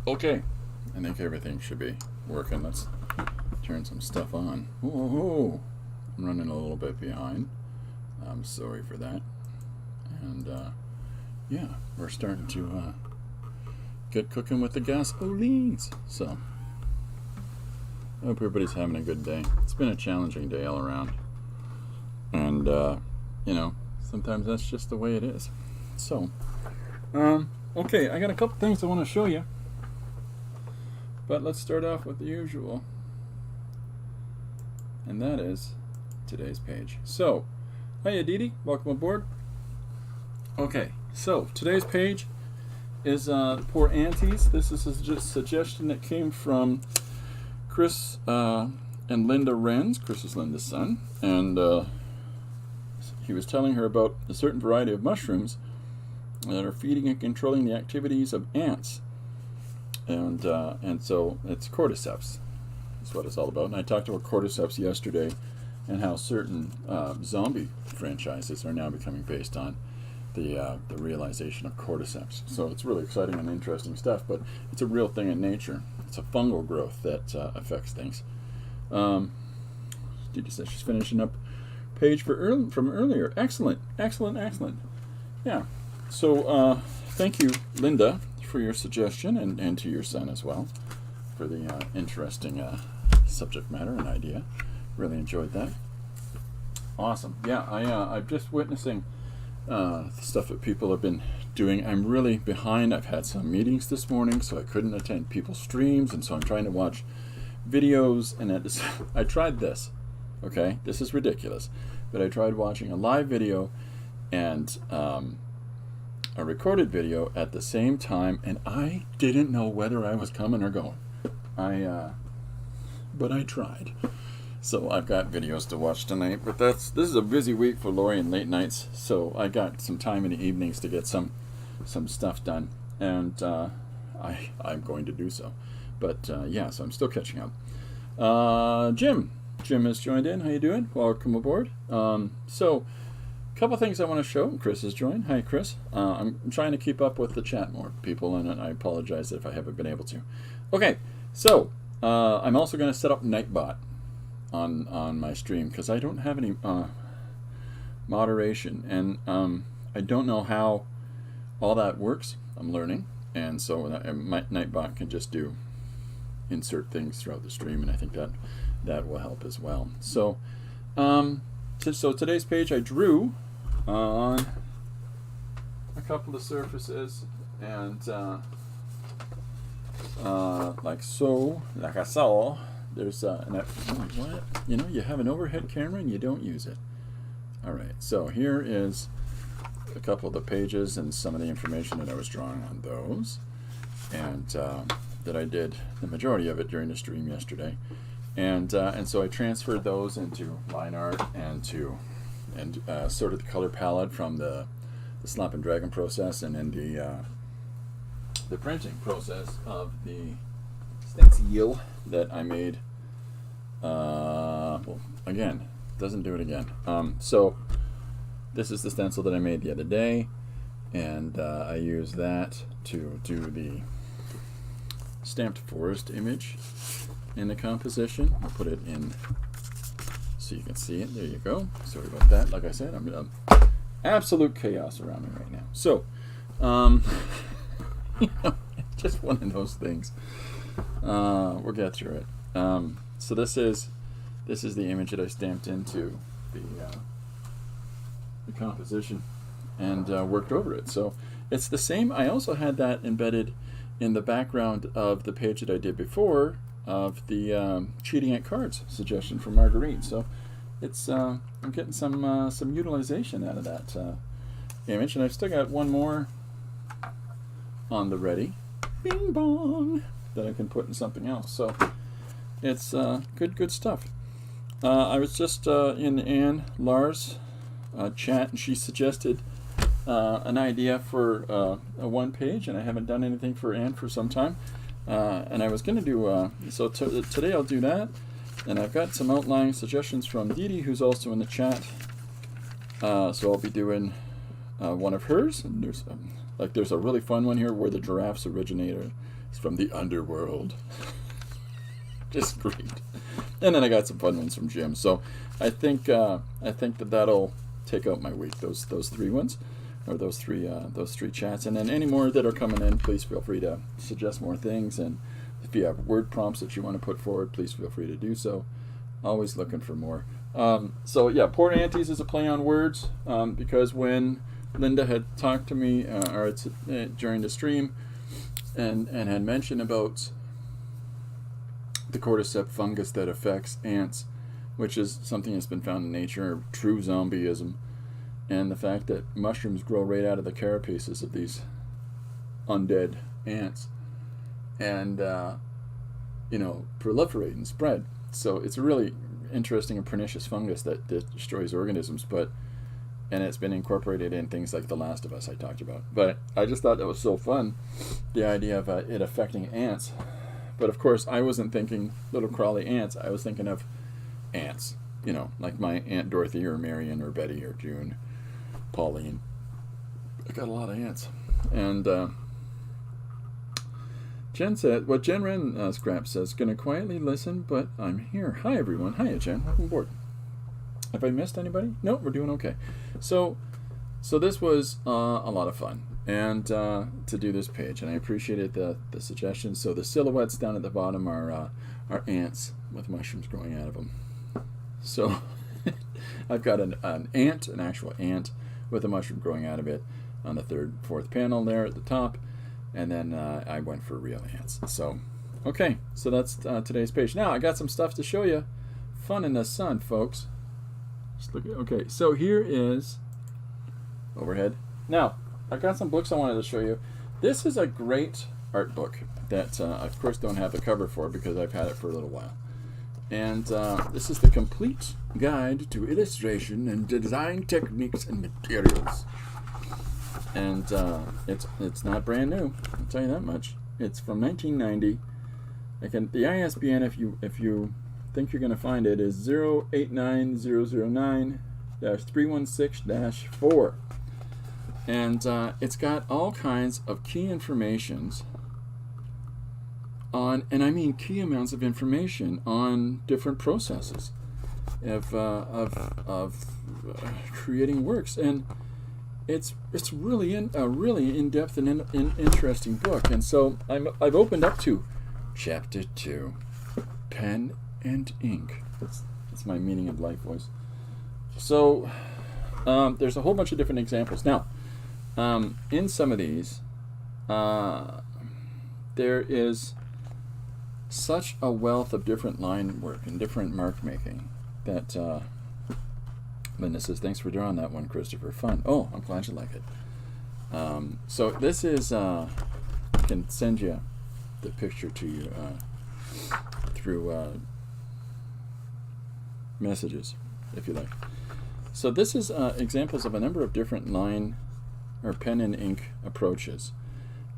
Okay, I think everything should be working. Let's turn some stuff on. Whoa, I'm running a little bit behind. I'm sorry for that. And yeah, we're starting to get cooking with the gasolines. So, I hope everybody's having a good day. It's been a challenging day all around. And, you know, sometimes that's just the way it is. So, okay, I got a couple things I want to show you. But let's start off with the usual. And that is today's page. So, hiya Dee, welcome aboard. Okay, so today's page is Poor Aunties. This is a suggestion that came from Chris and Linda Renz. Chris is Linda's son. And he was telling her about a certain variety of mushrooms that are feeding and controlling the activities of ants. And so it's cordyceps. That's what it's all about. And I talked about cordyceps yesterday and how certain zombie franchises are now becoming based on the realization of cordyceps. So it's really exciting and interesting stuff, but it's a real thing in nature. It's a fungal growth that affects things. She's finishing up page from earlier. Excellent. Yeah. So thank you, Linda, for your suggestion, and to your son as well for the interesting subject matter and idea. Really enjoyed that. Awesome. Yeah, I'm just witnessing stuff that people have been doing. I'm really behind. I've had some meetings this morning, so I couldn't attend people's streams, and so I'm trying to watch videos. And I tried this. Okay, this is ridiculous, but I tried watching a live video and a recorded video at the same time, and I didn't know whether I was coming or going. But I tried. So I've got videos to watch tonight, but this is a busy week for Lori and late nights, so I got some time in the evenings to get some stuff done, and I'm going to do so. But yeah, so I'm still catching up. Jim has joined in. How you doing? Welcome aboard. So a couple things I want to show. Chris has joined. Hi, Chris. I'm trying to keep up with the chat more people, and I apologize if I haven't been able to. Okay, so I'm also going to set up Nightbot on my stream because I don't have any moderation, and I don't know how all that works. I'm learning, and so Nightbot can just insert things throughout the stream, and I think that will help as well. So so today's page I drew on a couple of surfaces, and like I saw. There's what? You know, you have an overhead camera and you don't use it. All right, so here is a couple of the pages and some of the information that I was drawing on those, and that I did the majority of it during the stream yesterday, and so I transferred those into line art and sort of the color palette from the Slap and Dragon process, and then the printing process of the stencil that I made. Well, again, doesn't do it again. So this is the stencil that I made the other day, and I use that to do the stamped forest image in the composition. I'll put it in so you can see it. There you go. Sorry about that. Like I said, I'm absolute chaos around me right now. So, you know, just one of those things. We'll get through it. So this is the image that I stamped into the composition and worked over it. So it's the same. I also had that embedded in the background of the page that I did before of the cheating at cards suggestion from Marguerite. So it's I'm getting some utilization out of that image, and I've still got one more on the ready. Bing bong. That I can put in something else. So it's good stuff. I was just in Anne Lars chat, and she suggested an idea for a one page, and I haven't done anything for Anne for some time, and I was going to do so today I'll do that, and I've got some outline suggestions from Dee, who's also in the chat, so I'll be doing one of hers, and there's Like there's a really fun one here where the giraffes originator is from the underworld. Just great. And then I got some fun ones from Jim. So I think that that'll take out my week. Those 3 ones, or those three chats. And then any more that are coming in, please feel free to suggest more things. And if you have word prompts that you want to put forward, please feel free to do so. Always looking for more. So yeah, Poor Aunties is a play on words, because when Linda had talked to me during the stream and had mentioned about the cordyceps fungus that affects ants, which is something that's been found in nature, true zombieism, and the fact that mushrooms grow right out of the carapaces of these undead ants and proliferate and spread. So it's a really interesting and pernicious fungus that destroys organisms, and it's been incorporated in things like The Last of Us I talked about. But I just thought that was so fun, the idea of it affecting ants. But of course, I wasn't thinking little crawly ants. I was thinking of ants, like my Aunt Dorothy or Marion or Betty or June, Pauline. I got a lot of ants. And Jen said, what Jen Wren Scrap says, gonna quietly listen, but I'm here. Hi everyone. Hiya Jen. Welcome aboard. Have I missed anybody? No, we're doing okay. So this was a lot of fun, and to do this page, and I appreciated the suggestions. So the silhouettes down at the bottom are ants with mushrooms growing out of them. So I've got an actual ant with a mushroom growing out of it on the 3rd, 4th panel there at the top, and then I went for real ants. So okay, so that's today's page. Now I got some stuff to show you. Fun in the sun, folks. Just look at, okay, so here is overhead. Now, I've got some books I wanted to show you. This is a great art book that I, of course, don't have the cover for because I've had it for a little while. And this is the Complete Guide to Illustration and Design Techniques and Materials. And it's not brand new, I'll tell you that much. It's from 1990. The ISBN, if you think you're going to find it, is 089009-316-4. And it's got all kinds of key informations on, and I mean key amounts of information on different processes of creating works. And it's really a really in-depth and interesting book. And so I've opened up to Chapter 2, Pen and Ink. That's my meaning of life voice. So there's a whole bunch of different examples. Now, in some of these, there is such a wealth of different line work and different mark making that Linda says, thanks for drawing that one, Christopher. Fun. Oh, I'm glad you like it. So this is, I can send you the picture to you through messages, if you like. So this is examples of a number of different line or pen and ink approaches,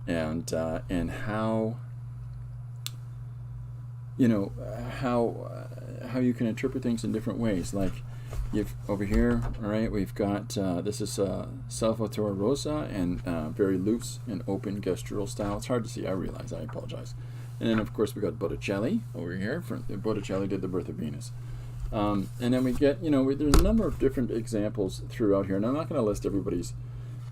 and how how you can interpret things in different ways. Like you've over here, all right, we've got this is Salvatore Rosa and very loose and open gestural style. It's hard to see, I realize, I apologize. And then of course we got Botticelli over here. Botticelli did the Birth of Venus. And then we get, there's a number of different examples throughout here, and I'm not going to list everybody's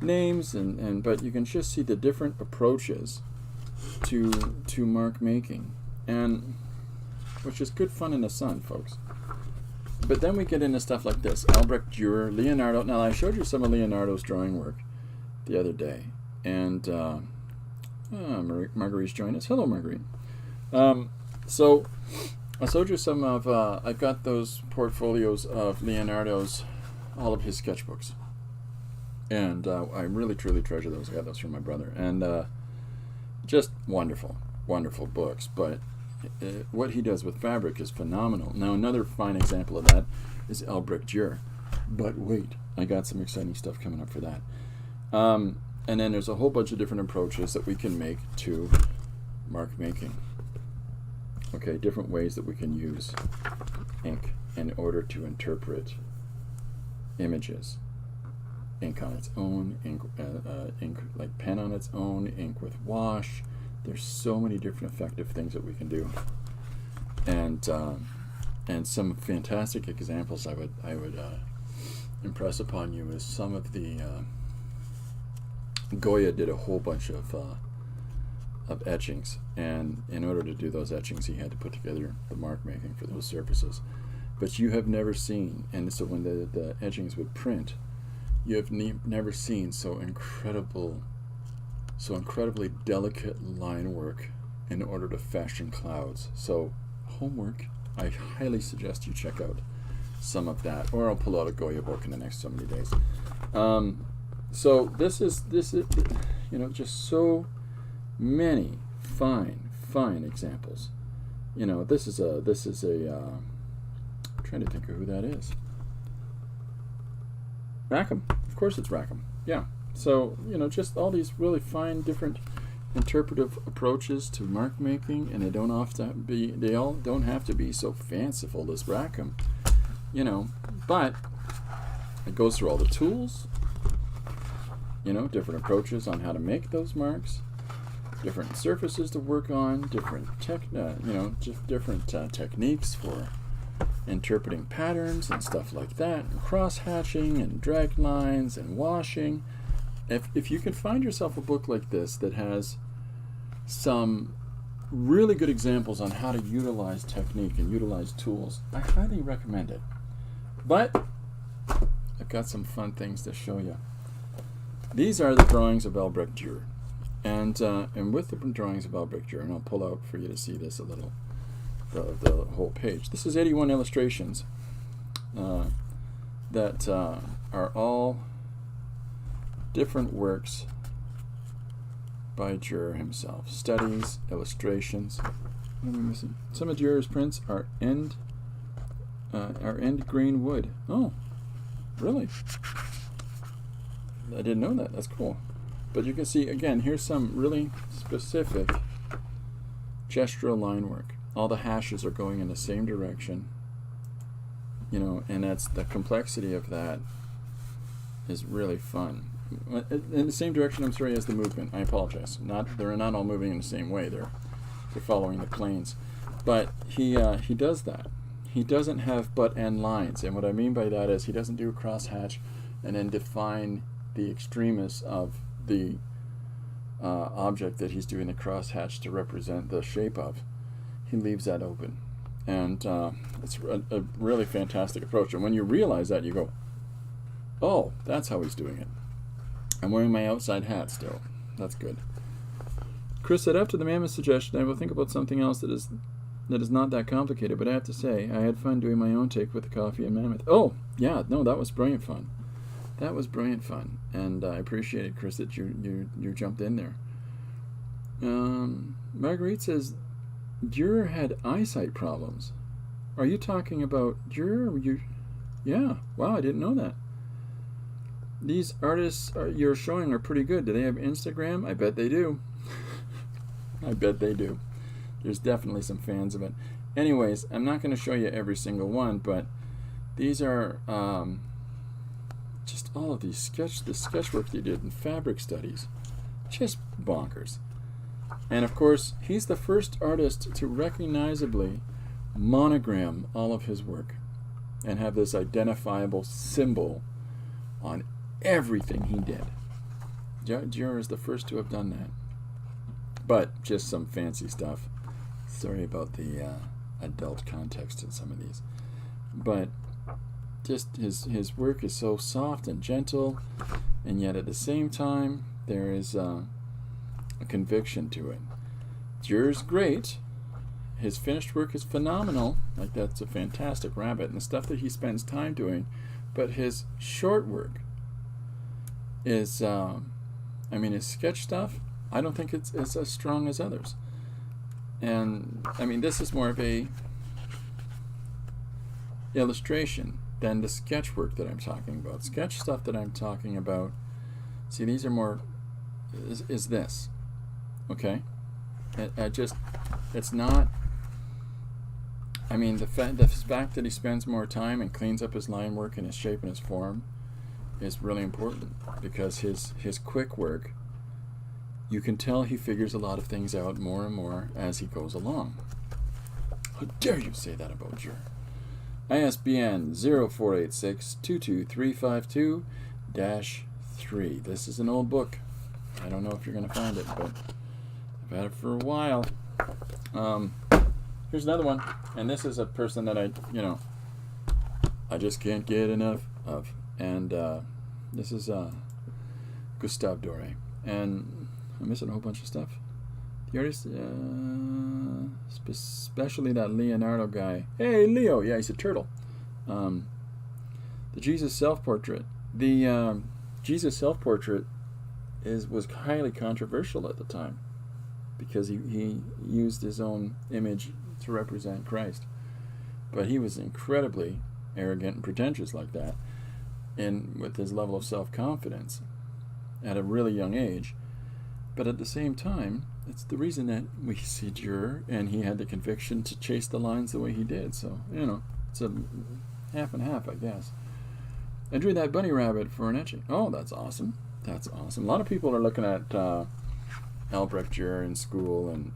names, but you can just see the different approaches to mark making, and which is good fun in the sun, folks. But then we get into stuff like this: Albrecht Dürer, Leonardo. Now I showed you some of Leonardo's drawing work the other day, and Marguerite's joined us. Hello, Marguerite. So I showed you some of, I've got those portfolios of Leonardo's, all of his sketchbooks. And I really, truly treasure those. I got those from my brother. And just wonderful, wonderful books. But what he does with fabric is phenomenal. Now, another fine example of that is Albrecht Dürer. But wait, I got some exciting stuff coming up for that. And then there's a whole bunch of different approaches that we can make to mark making. Okay, different ways that we can use ink in order to interpret images ink on its own, ink like pen on its own, ink with wash. There's so many different effective things that we can do, and some fantastic examples I would impress upon you is some of the Goya did a whole bunch of etchings, and in order to do those etchings he had to put together the mark making for those surfaces. But you have never seen, and so when the etchings would print, you have never seen so incredibly delicate line work in order to fashion clouds. So homework, I highly suggest you check out some of that, or I'll pull out a Goya book in the next so many days. So this is just so many fine examples. This is a I'm trying to think of who that is. Rackham, of course it's Rackham. Yeah. So just all these really fine different interpretive approaches to mark making, and they all don't have to be so fanciful as Rackham, but it goes through all the tools, different approaches on how to make those marks, different surfaces to work on, different techniques for interpreting patterns and stuff like that, and cross hatching and drag lines and washing. If you can find yourself a book like this that has some really good examples on how to utilize technique and utilize tools, I highly recommend it. But I've got some fun things to show you. These are the drawings of Albrecht Dürer, and with the drawings of Albrecht Dürer, and I'll pull out for you to see this a little, the whole page. This is 81 illustrations that are all different works by Dürer himself. Studies, illustrations. What am I missing? Some of Dürer's prints are end green wood. Oh, really? I didn't know that. That's cool. But you can see, again, here's some really specific gestural line work. All the hashes are going in the same direction, and that's the complexity of that is really fun. In the same direction, I'm sorry, as the movement. I apologize. They're not all moving in the same way. They're following the planes. But he does that. He doesn't have butt-end lines, and what I mean by that is he doesn't do a crosshatch and then define the extremis of the object that he's doing the crosshatch to represent the shape of. He leaves that open, and it's a really fantastic approach. And when you realize that, you go, "Oh, that's how he's doing it." I'm wearing my outside hat still. That's good. Chris said, after the Mammoth suggestion, I will think about something else that is not that complicated, but I have to say, I had fun doing my own take with the coffee and Mammoth. Oh, yeah, no, that was brilliant fun. That was brilliant fun, and I appreciated, Chris, that you jumped in there. Marguerite says, Dürer had eyesight problems. Are you talking about Dürer? Yeah, wow, I didn't know that. These artists you're showing are pretty good. Do they have Instagram? I bet they do. I bet they do. There's definitely some fans of it. Anyways, I'm not going to show you every single one, but these are just all of the sketch work they did in fabric studies. Just bonkers. And of course, he's the first artist to recognizably monogram all of his work and have this identifiable symbol on everything he did. Dürer is the first to have done that. But just some fancy stuff. Sorry about the adult context in some of these. But just his work is so soft and gentle, and yet at the same time there is a conviction to it. Dürer's great. His finished work is phenomenal. Like, that's a fantastic rabbit, and the stuff that he spends time doing. But his short work is, his sketch stuff, I don't think it's as strong as others. And, this is more of a illustration than the sketch work that I'm talking about. Sketch stuff that I'm talking about, see, these are more, is this, okay? It's not, the fact that he spends more time and cleans up his line work and his shape and his form is really important because his quick work, you can tell he figures a lot of things out more and more as he goes along. How dare you say that about your ISBN 0486-22352-3. This is an old book. I don't know if you're going to find it, but I've had it for a while. Here's another one, and this is a person that I just can't get enough of. And this is Gustave Doré. And I'm missing a whole bunch of stuff. The artist, especially that Leonardo guy. Hey, Leo. Yeah, he's a turtle. The Jesus self-portrait. The Jesus self-portrait was highly controversial at the time because he used his own image to represent Christ. But he was incredibly arrogant and pretentious like that, and with his level of self-confidence at a really young age. But at the same time, it's the reason that we see Dürer, and he had the conviction to chase the lines the way he did. So, it's a half and half, I guess. I drew that bunny rabbit for an etching. Oh, that's awesome. That's awesome. A lot of people are looking at Albrecht Dürer in school and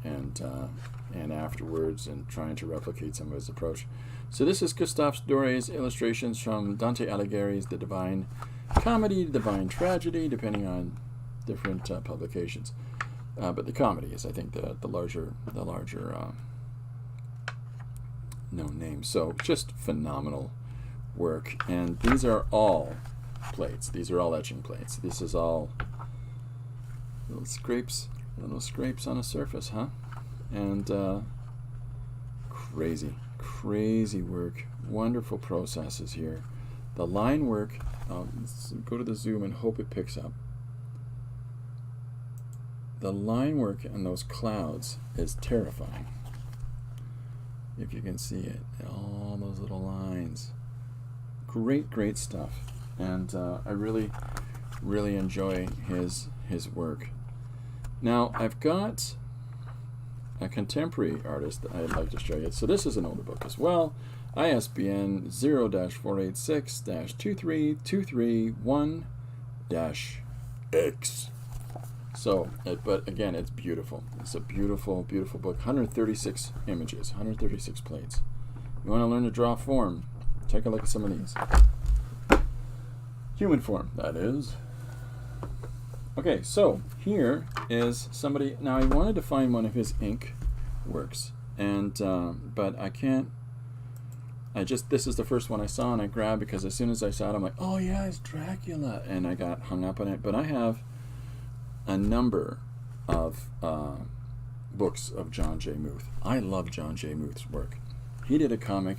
afterwards and trying to replicate some of his approach. So this is Gustave Doré's illustrations from Dante Alighieri's The Divine Comedy, Divine Tragedy, depending on different publications. But the comedy is, I think, the larger known name. So just phenomenal work. And these are all plates. These are all etching plates. This is all little scrapes on a surface, huh? And crazy work. Wonderful processes here. The line work, let's go to the zoom and hope it picks up. The line work on those clouds is terrifying. If you can see it, all those little lines. Great stuff. And I really enjoy his work. Now, I've got a contemporary artist that I'd like to show you. So this is an older book as well. ISBN 0-486-23231-X. So, but again, it's beautiful. It's a beautiful book. 136 images, 136 plates. You want to learn to draw form? Take a look at some of these. Human form, that is. Okay, so here is somebody. Now I wanted to find one of his ink works, and but I can't. This is the first one I saw, and I grabbed because as soon as I saw it, I'm like, oh yeah, it's Dracula, and I got hung up on it. But I have a number of books of John J. Muth. I love John J. Muth's work. He did a comic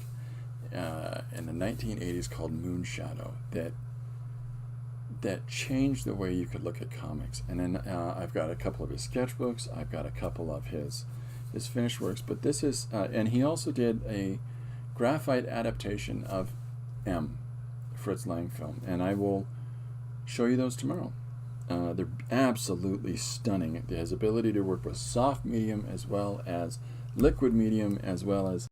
in the 1980s called Moonshadow that changed the way you could look at comics. And then I've got a couple of his sketchbooks. I've got a couple of his finished works. But this is, and he also did a graphite adaptation of M, Fritz Lang film. And I will show you those tomorrow. They're absolutely stunning. His ability to work with soft medium as well as liquid medium, as well as,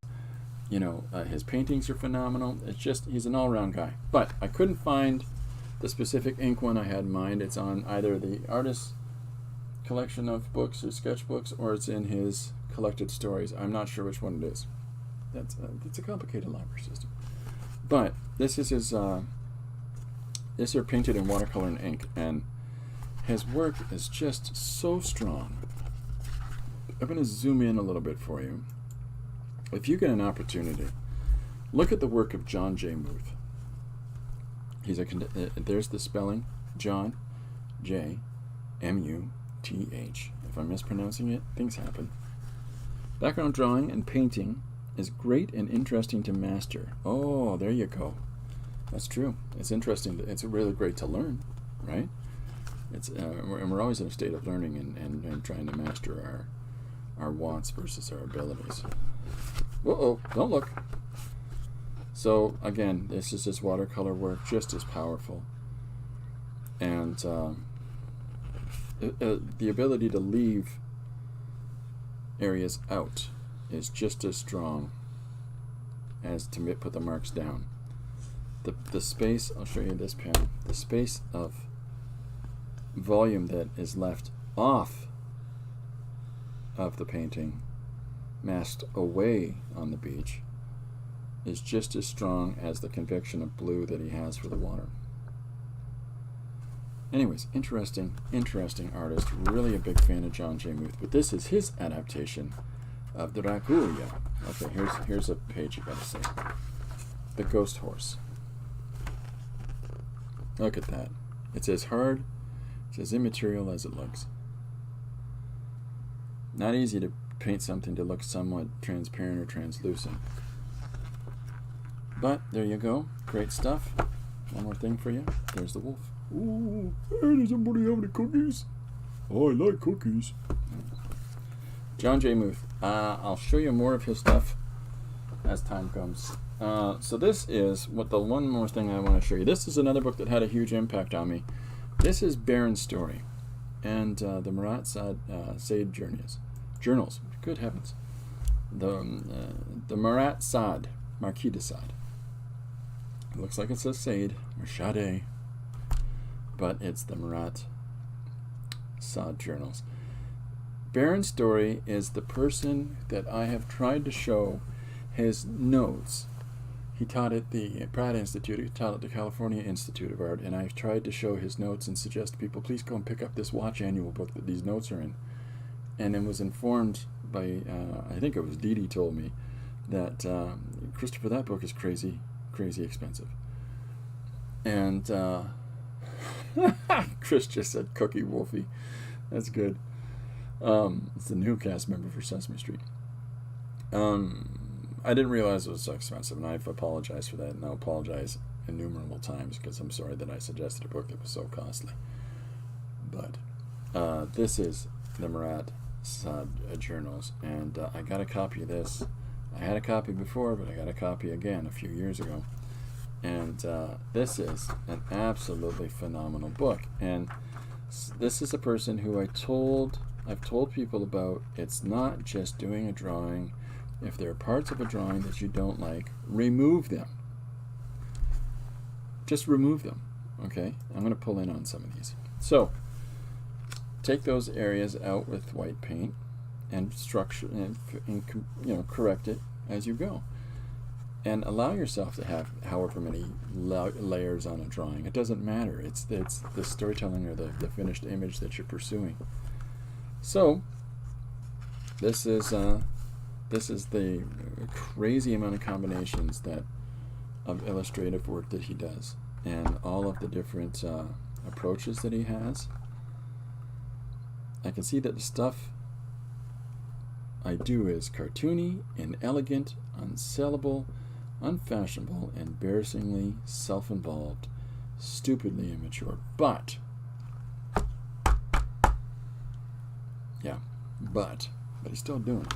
his paintings are phenomenal. It's just, he's an all-around guy. But I couldn't find the specific ink one I had in mind. It's on either the artist's collection of books or sketchbooks, or it's in his collected stories. I'm not sure which one it is. It's a complicated library system. But this is his. These are painted in watercolor and ink, and his work is just so strong. I'm going to zoom in a little bit for you. If you get an opportunity, look at the work of John J. Muth. There's the spelling, John J. M-U-T-H. If I'm mispronouncing it, things happen. Background drawing and painting is great and interesting to master. Oh, there you go. That's true. It's interesting. It's really great to learn, right? And we're always in a state of learning and trying to master our wants versus our abilities. Uh-oh, don't look. So again, this is his watercolor work, just as powerful. And the ability to leave areas out is just as strong as to put the marks down. the space, I'll show you this pen, the space of volume that is left off of the painting, masked away on the beach, is just as strong as the conviction of blue that he has for the water. Anyways, interesting artist. Really a big fan of John J. Muth. But this is his adaptation of Dracula. Okay, here's a page you gotta see. The Ghost Horse. Look at that. It's as hard, it's as immaterial as it looks. Not easy to paint something to look somewhat transparent or translucent. But there you go. Great stuff. One more thing for you. There's the wolf. Ooh, hey, does somebody have any cookies? Oh, I like cookies. John J. Muth. I'll show you more of his stuff as time comes. So this is what the one more thing I want to show you. This is another book that had a huge impact on me. This is Baron's Story and the Marat Sade journals. Good heavens. The Marat Sade, Marquis de Sade. It looks like it says Sade or Sade, but it's the Marat Sade journals. Baron's Story is the person that I have tried to show his notes. He taught at the Pratt Institute, he taught at the California Institute of Art, and I've tried to show his notes and suggest to people, please go and pick up this Watch Annual book that these notes are in. And then was informed by, I think it was Dee Dee told me, that Christopher, that book is crazy expensive. And Chris just said Cookie Wolfie. That's good. It's the new cast member for Sesame Street. I didn't realize it was so expensive, and I've apologized for that, and I'll apologize innumerable times because I'm sorry that I suggested a book that was so costly. But this is the Marat Sade journals, and I got a copy of this. I had a copy before, but I got a copy again a few years ago. And this is an absolutely phenomenal book. And this is a person who I've told people about. It's not just doing a drawing. If there are parts of a drawing that you don't like, remove them. Just remove them. Okay? I'm going to pull in on some of these. So, take those areas out with white paint and structure and correct it as you go. And allow yourself to have however many layers on a drawing. It doesn't matter. It's the storytelling or the finished image that you're pursuing. So this is the crazy amount of combinations of illustrative work that he does, and all of the different approaches that he has. I can see that the stuff I do is cartoony, inelegant, unsellable, unfashionable, embarrassingly self-involved, stupidly immature. But he's still doing it.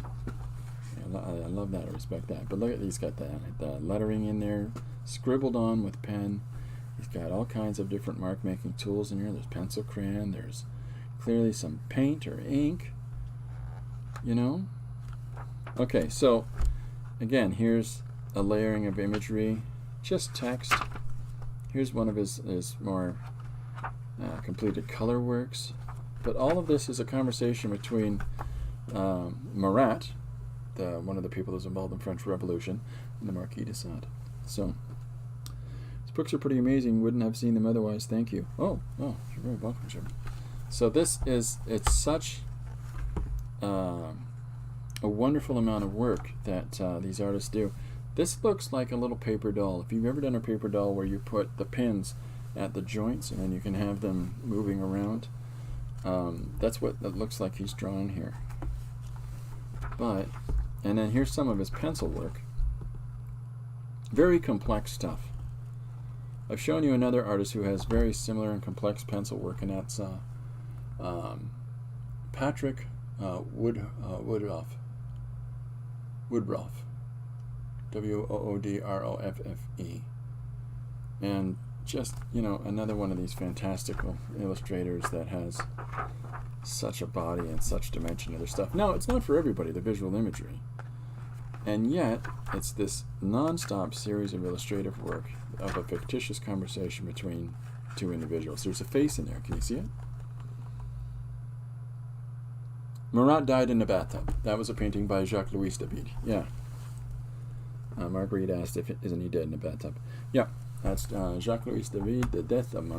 I love that. I respect that. But look at, he's got the lettering in there, scribbled on with pen. He's got all kinds of different mark-making tools in here. There's pencil crayon. There's clearly some paint or ink. Okay, so again, here's a layering of imagery, just text. Here's one of his more completed color works. But all of this is a conversation between Marat, one of the people who's involved in the French Revolution, and the Marquis de Sade. So these books are pretty amazing. Wouldn't have seen them otherwise. Thank you. Oh, you're very welcome, Jim. So it's such a wonderful amount of work that these artists do. This looks like a little paper doll. If you've ever done a paper doll where you put the pins at the joints and then you can have them moving around, that's what it looks like he's drawing here. And then here's some of his pencil work. Very complex stuff. I've shown you another artist who has very similar and complex pencil work, and that's Patrick Woodroffe. Woodroffe. And just, another one of these fantastical illustrators that has such a body and such dimension to their stuff. Now, it's not for everybody, the visual imagery. And yet, it's this non-stop series of illustrative work of a fictitious conversation between two individuals. There's a face in there. Can you see it? Marat died in a bathtub. That was a painting by Jacques-Louis David. Yeah. Marguerite asked if isn't he dead in a bathtub. Yeah, that's Jacques-Louis David, the death of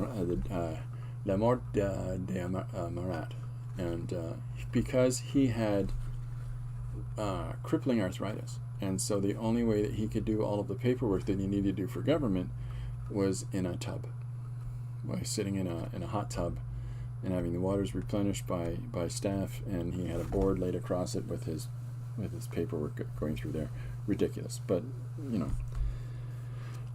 La Mort de Marat. And because he had crippling arthritis, and so the only way that he could do all of the paperwork that he needed to do for government was in a tub, by sitting in a hot tub and having the waters replenished by staff, and he had a board laid across it with his paperwork going through there. Ridiculous, but you know.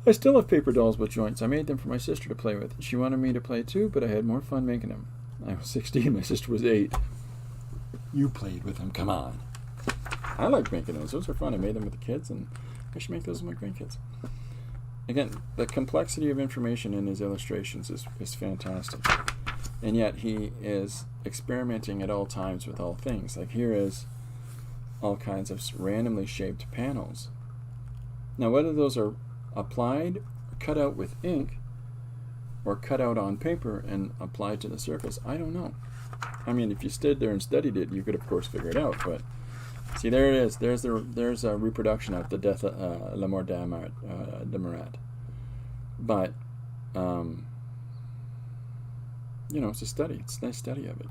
I still have paper dolls with joints. I made them for my sister to play with. She wanted me to play too, but I had more fun making them. I was 16, my sister was 8. You played with them, come on. I like making those. Those are fun. I made them with the kids, and I should make those with my grandkids. Again, the complexity of information in his illustrations is fantastic. And yet he is experimenting at all times with all things. Like here is all kinds of randomly shaped panels. Now whether those are applied, or cut out with ink, or cut out on paper and applied to the surface, I don't know. I mean, if you stood there and studied it, you could of course figure it out, but see, there it is. There's a reproduction of the death of La Mort de Marat. But you know, it's a study. It's a nice study of it.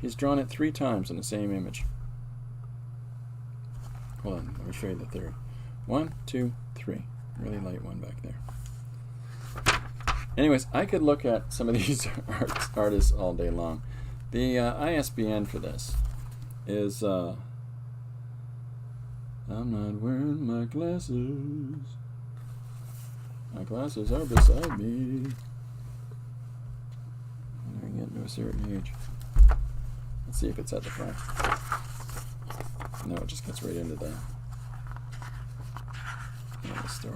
He's drawn it 3 times in the same image. Hold on, let me show you the third. 1, 2, 3. Really light one back there. Anyways, I could look at some of these artists all day long. The ISBN for this is I'm not wearing my glasses. My glasses are beside me. When I get to a certain age. Let's see if it's at the front. No, it just gets right into the story.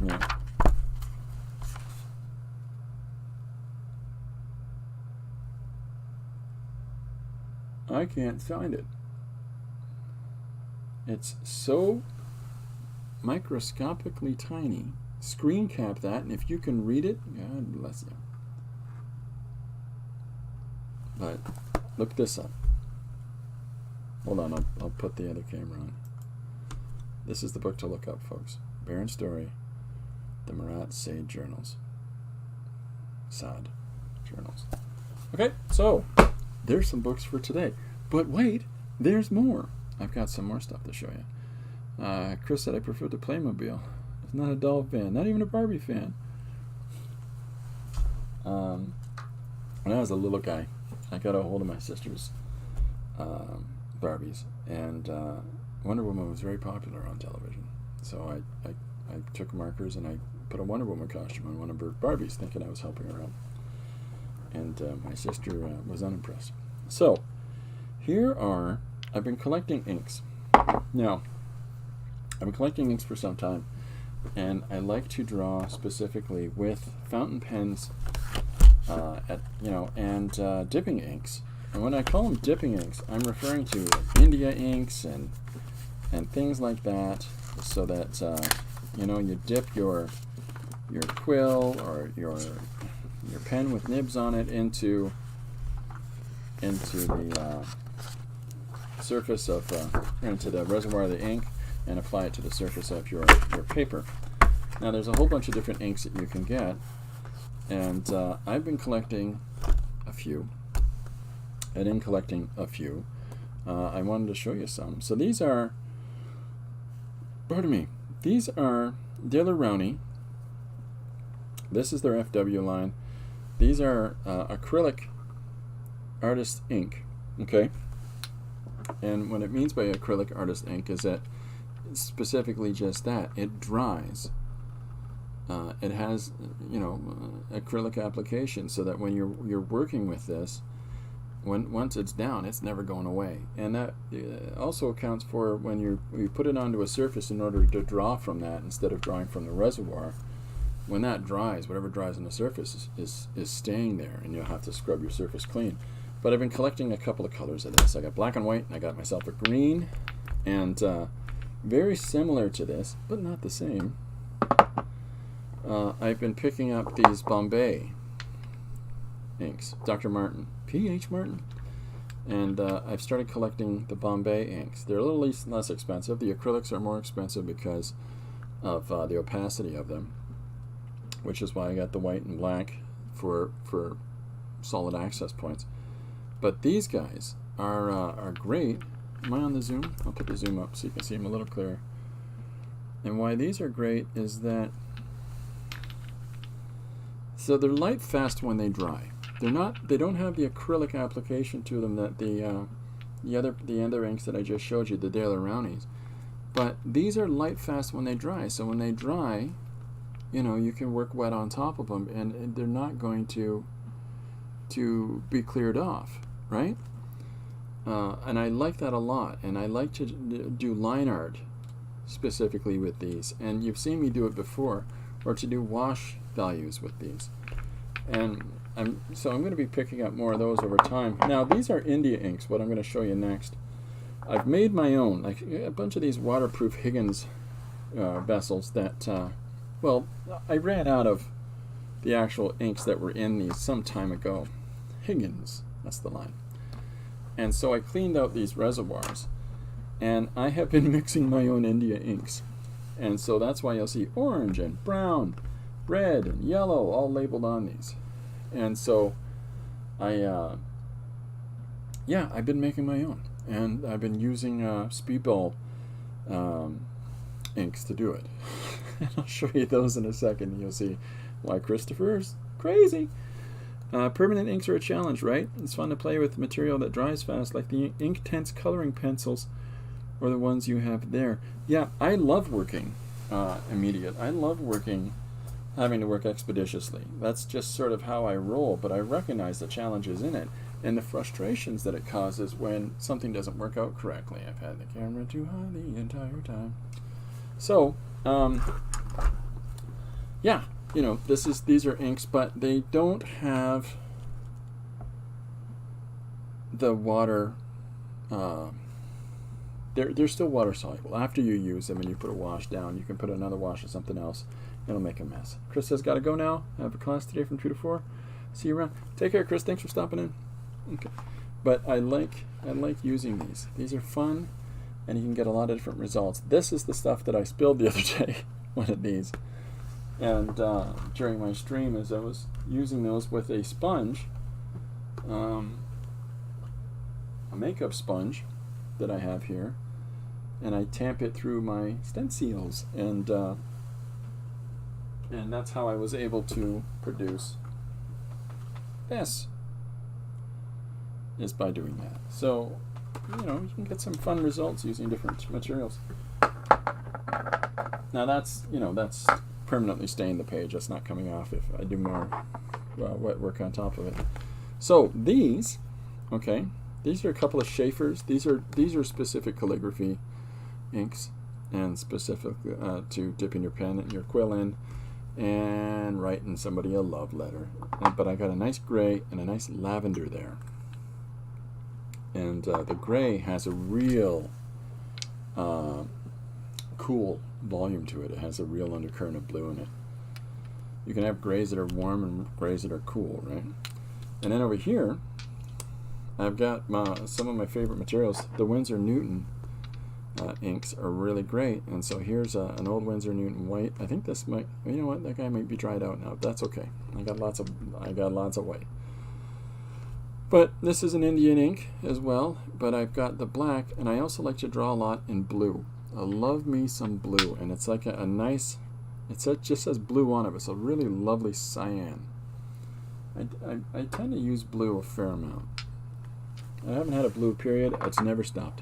Yeah. I can't find it. It's so microscopically tiny. Screen cap that, and if you can read it, God bless you. But look this up. Hold on, I'll put the other camera on. This is the book to look up, folks. Baron Story, the Marat Sade Journals. Sade Journals. Okay, so there's some books for today. But wait, there's more. I've got some more stuff to show you. Chris said I prefer the Playmobil. He's not a doll fan, not even a Barbie fan. When I was a little guy, I got a hold of my sister's Barbies, and Wonder Woman was very popular on television. So I took markers and I put a Wonder Woman costume on one of her Barbies, thinking I was helping her out. And my sister was unimpressed. So here are, I've been collecting inks. Now, I've been collecting inks for some time, and I like to draw specifically with fountain pens, and dipping inks. And when I call them dipping inks, I'm referring to India inks and things like that, so that you dip your quill or your pen with nibs on it into the surface of into the reservoir of the ink, and apply it to the surface of your paper. Now there's a whole bunch of different inks that you can get, and I've been collecting a few. And in collecting a few, I wanted to show you some. So these are, these are Daler-Rowney. This is their FW line. These are acrylic artist ink, okay? And what it means by acrylic artist ink is that it's specifically just that. It dries. It has, acrylic application, so that when you're working with this, once it's down, it's never going away. And that also accounts for when you put it onto a surface in order to draw from that instead of drawing from the reservoir. when that dries, whatever dries on the surface is staying there, and you'll have to scrub your surface clean. But I've been collecting a couple of colors of this. I got black and white, and I got myself a green, and very similar to this, but not the same. I've been picking up these Bombay inks, Dr. Martin, P.H. Martin, and I've started collecting the Bombay inks. They're a little less expensive. The acrylics are more expensive because of the opacity of them, which is why I got the white and black for solid access points. But these guys are great. Am I on the zoom? I'll put the zoom up so you can see them a little clearer. And why these are great is that, so they're light fast when they dry. They don't have the acrylic application to them that the other inks that I just showed you, the Daler Rowney's. But these are light fast when they dry. So when they dry, you know, you can work wet on top of them, and they're not going to be cleared off, right? And I like that a lot, and I like to do line art specifically with these, and you've seen me do it before, or to do wash values with these. And so I'm going to be picking up more of those over time. Now these are India inks, what I'm going to show you next. I've made my own, like a bunch of these waterproof Higgins vessels that, well, I ran out of the actual inks that were in these some time ago. Higgins, that's the line. And so I cleaned out these reservoirs, and I have been mixing my own India inks. And so that's why you'll see orange and brown, red and yellow all labeled on these. And so I've been making my own, and I've been using Speedball inks to do it. And I'll show you those in a second, and you'll see why Christopher's crazy. Permanent inks are a challenge, right? It's fun to play with material that dries fast, like the Inktense coloring pencils or the ones you have there. Yeah, I love working immediate. I love having to work expeditiously. That's just sort of how I roll, but I recognize the challenges in it and the frustrations that it causes when something doesn't work out correctly. I've had the camera too high the entire time. So, yeah. You know, these are inks, but they don't have the water. They're still water soluble. After you use them and you put a wash down, you can put another wash of something else. It'll make a mess. Chris says, "Gotta go now. I have a class today from 2 to 4. See you around." Take care, Chris. Thanks for stopping in. Okay, but I like using these. These are fun, and you can get a lot of different results. This is the stuff that I spilled the other day. One of these. And during my stream, as I was using those with a sponge, a makeup sponge that I have here, and I tamp it through my stencils, and that's how I was able to produce this, is by doing that. So, you know, you can get some fun results using different materials. Now that's permanently staying the page. That's not coming off if I do more wet work on top of it. So these, okay, these are a couple of Schaefer's. These are specific calligraphy inks, and specific to dipping your pen and your quill in and writing somebody a love letter. But I got a nice gray and a nice lavender there, and the gray has a real cool volume to it. It has a real undercurrent of blue in it. You can have grays that are warm and grays that are cool, right? And then over here, I've got some of my favorite materials. The Winsor Newton inks are really great, and so here's an old Winsor Newton white. I think this might, you know what, that guy might be dried out now. That's okay. I got lots of white. But this is an Indian ink as well, but I've got the black, and I also like to draw a lot in blue. I love me some blue, and it's like a nice, just says blue on it. It's a really lovely cyan. I tend to use blue a fair amount. I haven't had a blue period. It's never stopped.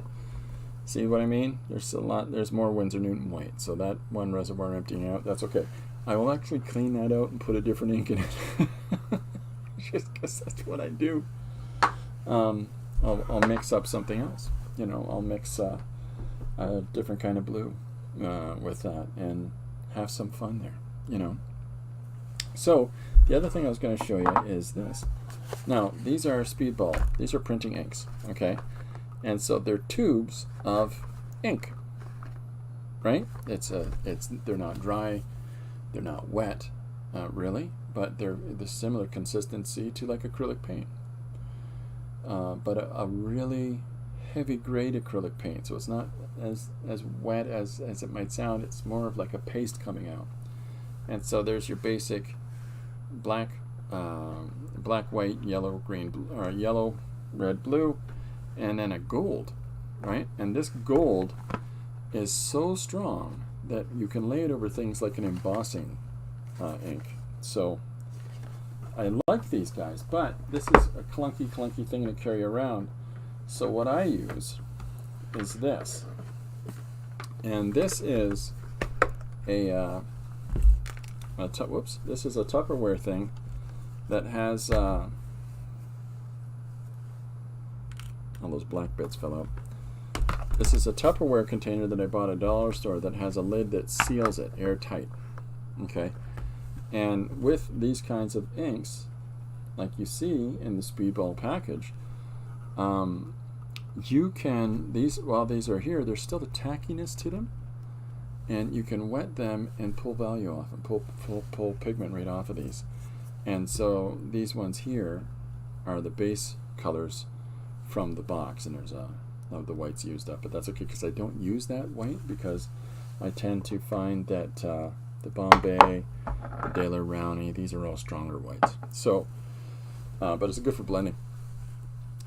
See what I mean? There's more Winsor Newton white, so that one reservoir emptying out, that's okay. I will actually clean that out and put a different ink in it. Just because that's what I do. I'll mix up something else. You know, I'll mix a different kind of blue with that and have some fun there, you know. So the other thing I was going to show you is this. Now, these are speedball. These are printing inks, okay? And so they're tubes of ink, right? They're not dry, they're not wet, really, but they're the similar consistency to like acrylic paint, but a really heavy grade acrylic paint. So it's not as wet as it might sound. It's more of like a paste coming out. And so there's your basic black, white, yellow, green, or yellow, red, blue, and then a gold, right? And this gold is so strong that you can lay it over things like an embossing ink. So I like these guys, but this is a clunky thing to carry around. So what I use is this, and this is this is a Tupperware thing that has all those black bits fell out. This is a Tupperware container that I bought at a dollar store that has a lid that seals it airtight. Okay, and with these kinds of inks, like you see in the Speedball package, you can, while these are here, there's still the tackiness to them, and you can wet them and pull value off and pull pigment right off of these. And so these ones here are the base colors from the box, and there's the white's used up, but that's okay because I don't use that white, because I tend to find that the Bombay, the Daler Rowney, these are all stronger whites. So, but it's good for blending.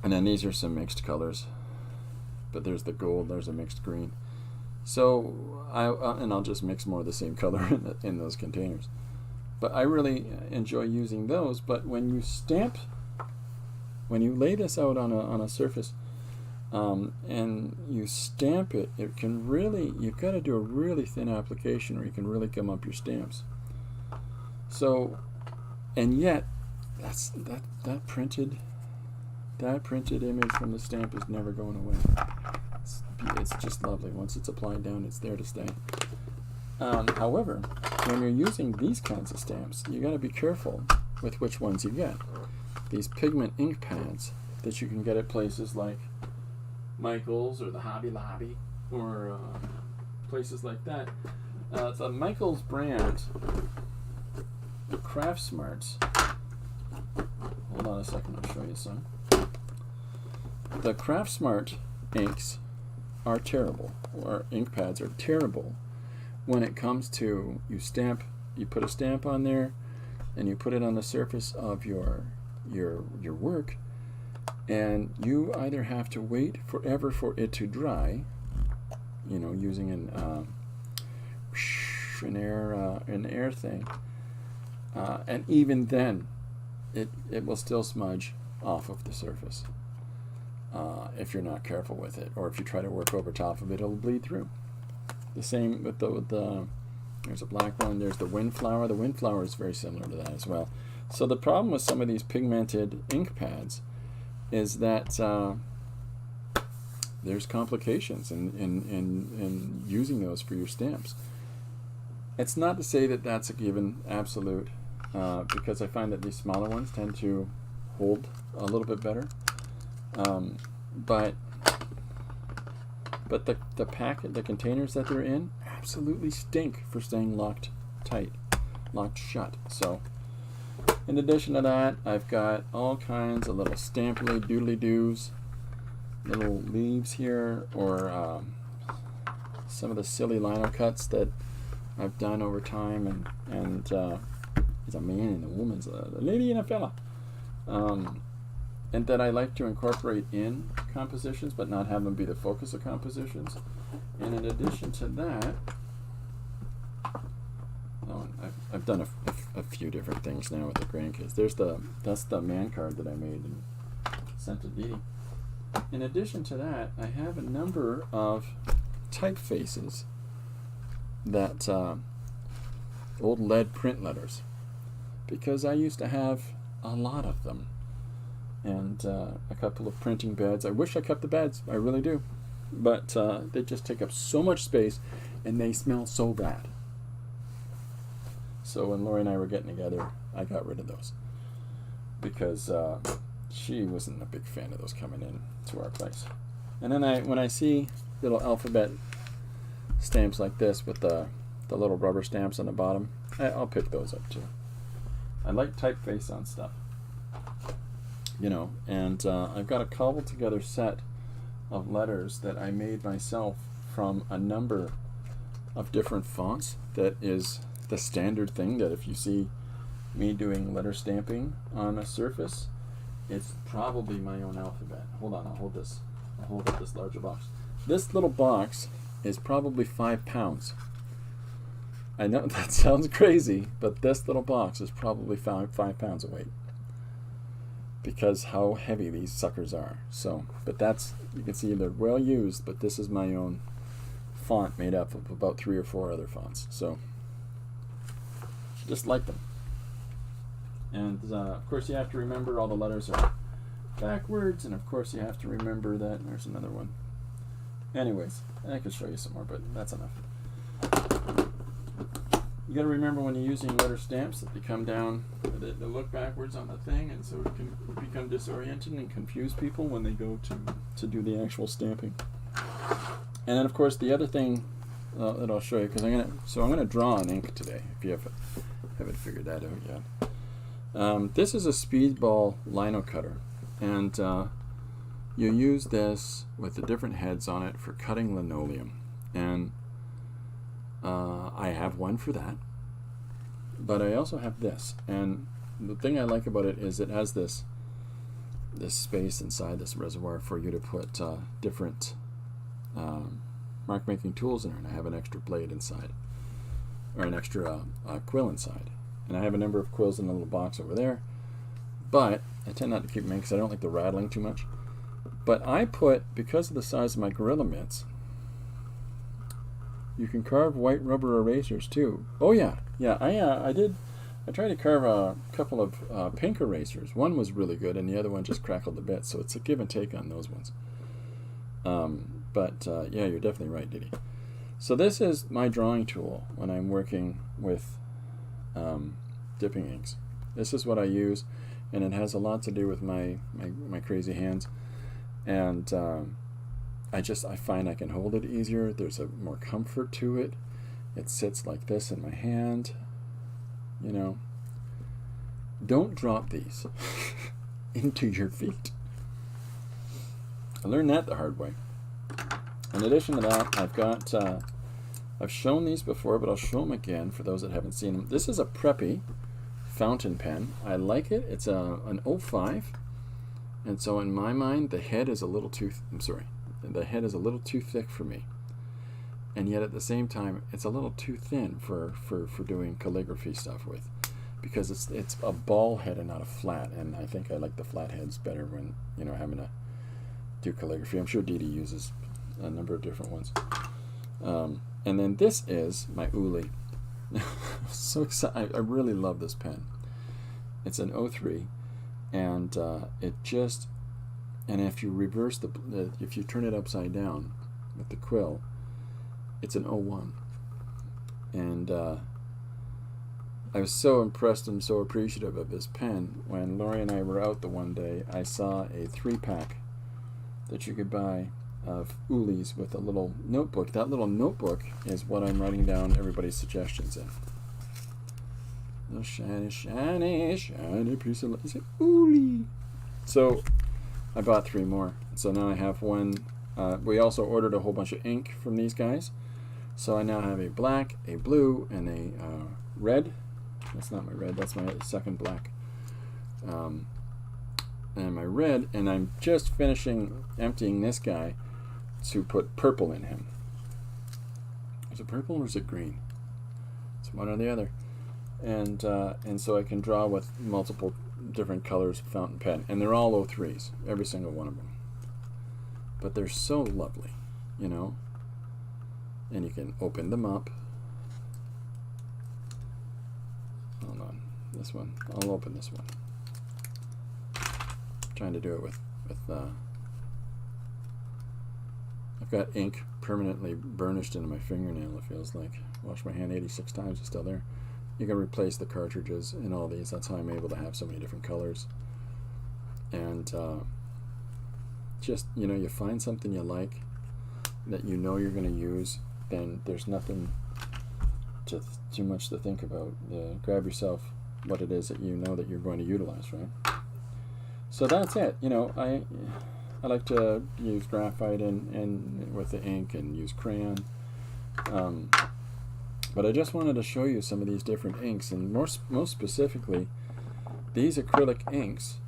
And then these are some mixed colors, but there's the gold, there's a mixed green. So I'll just mix more of the same color in those containers. But I really enjoy using those. But when you lay this out on a surface, and you stamp it, it can really, you've got to do a really thin application, or you can really gum up your stamps. So, and yet, that printed image from the stamp is never going away. It's just lovely. Once it's applied down, it's there to stay. However, when you're using these kinds of stamps, you got to be careful with which ones you get. These pigment ink pads that you can get at places like Michael's or the Hobby Lobby, or places like that. The Michael's brand, the Craft Smarts. Hold on a second, I'll show you some. The Craft Smart inks are terrible, or ink pads are terrible when it comes to you put a stamp on there and you put it on the surface of your work, and you either have to wait forever for it to dry, using an air thing, and even then it will still smudge off of the surface if you're not careful with it, or if you try to work over top of it, it'll bleed through. The same with the there's a black one, there's the Windflower. The Windflower is very similar to that as well. So the problem with some of these pigmented ink pads is that there's complications in using those for your stamps. It's not to say that that's a given absolute, because I find that these smaller ones tend to hold a little bit better. But the containers that they're in absolutely stink for staying locked shut. So in addition to that, I've got all kinds of little stamply doodly doos, little leaves here, or some of the silly lino cuts that I've done over time, and there's a man and a woman's a lady and a fella. And that I like to incorporate in compositions, but not have them be the focus of compositions. And in addition to that, I've done a few different things now with the grandkids. That's the man card that I made and sent to Dee. In addition to that, I have a number of typefaces that old lead print letters, because I used to have a lot of them. And a couple of printing beds. I wish I kept the beds, I really do, but they just take up so much space and they smell so bad. So when Lori and I were getting together, I got rid of those because she wasn't a big fan of those coming in to our place. And then when I see little alphabet stamps like this with the little rubber stamps on the bottom, I'll pick those up too. I like typeface on stuff, you know, and I've got a cobbled together set of letters that I made myself from a number of different fonts. That is the standard thing that if you see me doing letter stamping on a surface, it's probably my own alphabet. Hold on, I'll hold up this larger box. This little box is probably 5 pounds. I know that sounds crazy, but this little box is probably 5 pounds of weight because how heavy these suckers are. So, but that's, you can see they're well used, but this is my own font made up of about 3 or 4 other fonts. So, just like them. And of course you have to remember all the letters are backwards, and of course you have to remember that, there's another one. Anyways, I could show you some more, but that's enough. You got to remember when you're using letter stamps that they come down, they look backwards on the thing, and so it can become disoriented and confuse people when they go to do the actual stamping. And then of course the other thing that I'll show you, because I'm gonna draw on ink today. If you haven't figured that out yet, this is a speedball lino cutter, and you use this with the different heads on it for cutting linoleum, and I have one for that, but I also have this, and the thing I like about it is it has this space inside this reservoir for you to put different mark making tools in there, and I have an extra blade inside, or an extra quill inside, and I have a number of quills in a little box over there, but I tend not to keep them in because I don't like the rattling too much. But I put, because of the size of my Gorilla mitts, you can carve white rubber erasers too. Oh yeah, I did. I tried to carve a couple of pink erasers. One was really good, and the other one just crackled a bit. So it's a give and take on those ones. Yeah, you're definitely right, Diddy. So this is my drawing tool when I'm working with dipping inks. This is what I use, and it has a lot to do with my crazy hands. And I find I can hold it easier. There's a more comfort to it. It sits like this in my hand. You know, don't drop these into your feet. I learned that the hard way. In addition to that, I've got, I've shown these before, but I'll show them again for those that haven't seen them. This is a Preppy fountain pen. I like it. It's an 05. And so in my mind, the head is a little too, the head is a little too thick for me. And yet at the same time, it's a little too thin for doing calligraphy stuff with, because it's a ball head and not a flat. And I think I like the flat heads better when, you know, having to do calligraphy. I'm sure Dee Dee uses a number of different ones. And then this is my Uli. So excited. I really love this pen. It's an 03. And it just, and if you reverse if you turn it upside down with the quill, it's an 01. And I was so impressed and so appreciative of this pen when Lori and I were out the one day. I saw a 3-pack that you could buy of Ulis with a little notebook. That little notebook is what I'm writing down everybody's suggestions in. A shiny, shiny, shiny piece of, is it Uli? So I bought 3 more. So now I have one. We also ordered a whole bunch of ink from these guys. So I now have a black, a blue, and a red. That's not my red, that's my second black. And my red, and I'm just finishing emptying this guy to put purple in him. Is it purple or is it green? It's one or the other. And so I can draw with multiple different colors of fountain pen, and they're all 03s, every single one of them. But they're so lovely, you know. And you can open them up. Hold on, this one. I'll open this one. I'm trying to do it with I've got ink permanently burnished into my fingernail. It feels like. Washed my hand 86 times. It's still there. you can replace the cartridges in all these. That's how I'm able to have so many different colors. And just, you know, you find something you like that you know you're going to use, then there's nothing too much to think about. Grab yourself what it is that you know that you're going to utilize, right? So that's it. You know, I like to use graphite and with the ink and use crayon. But I just wanted to show you some of these different inks, and most specifically, these acrylic inks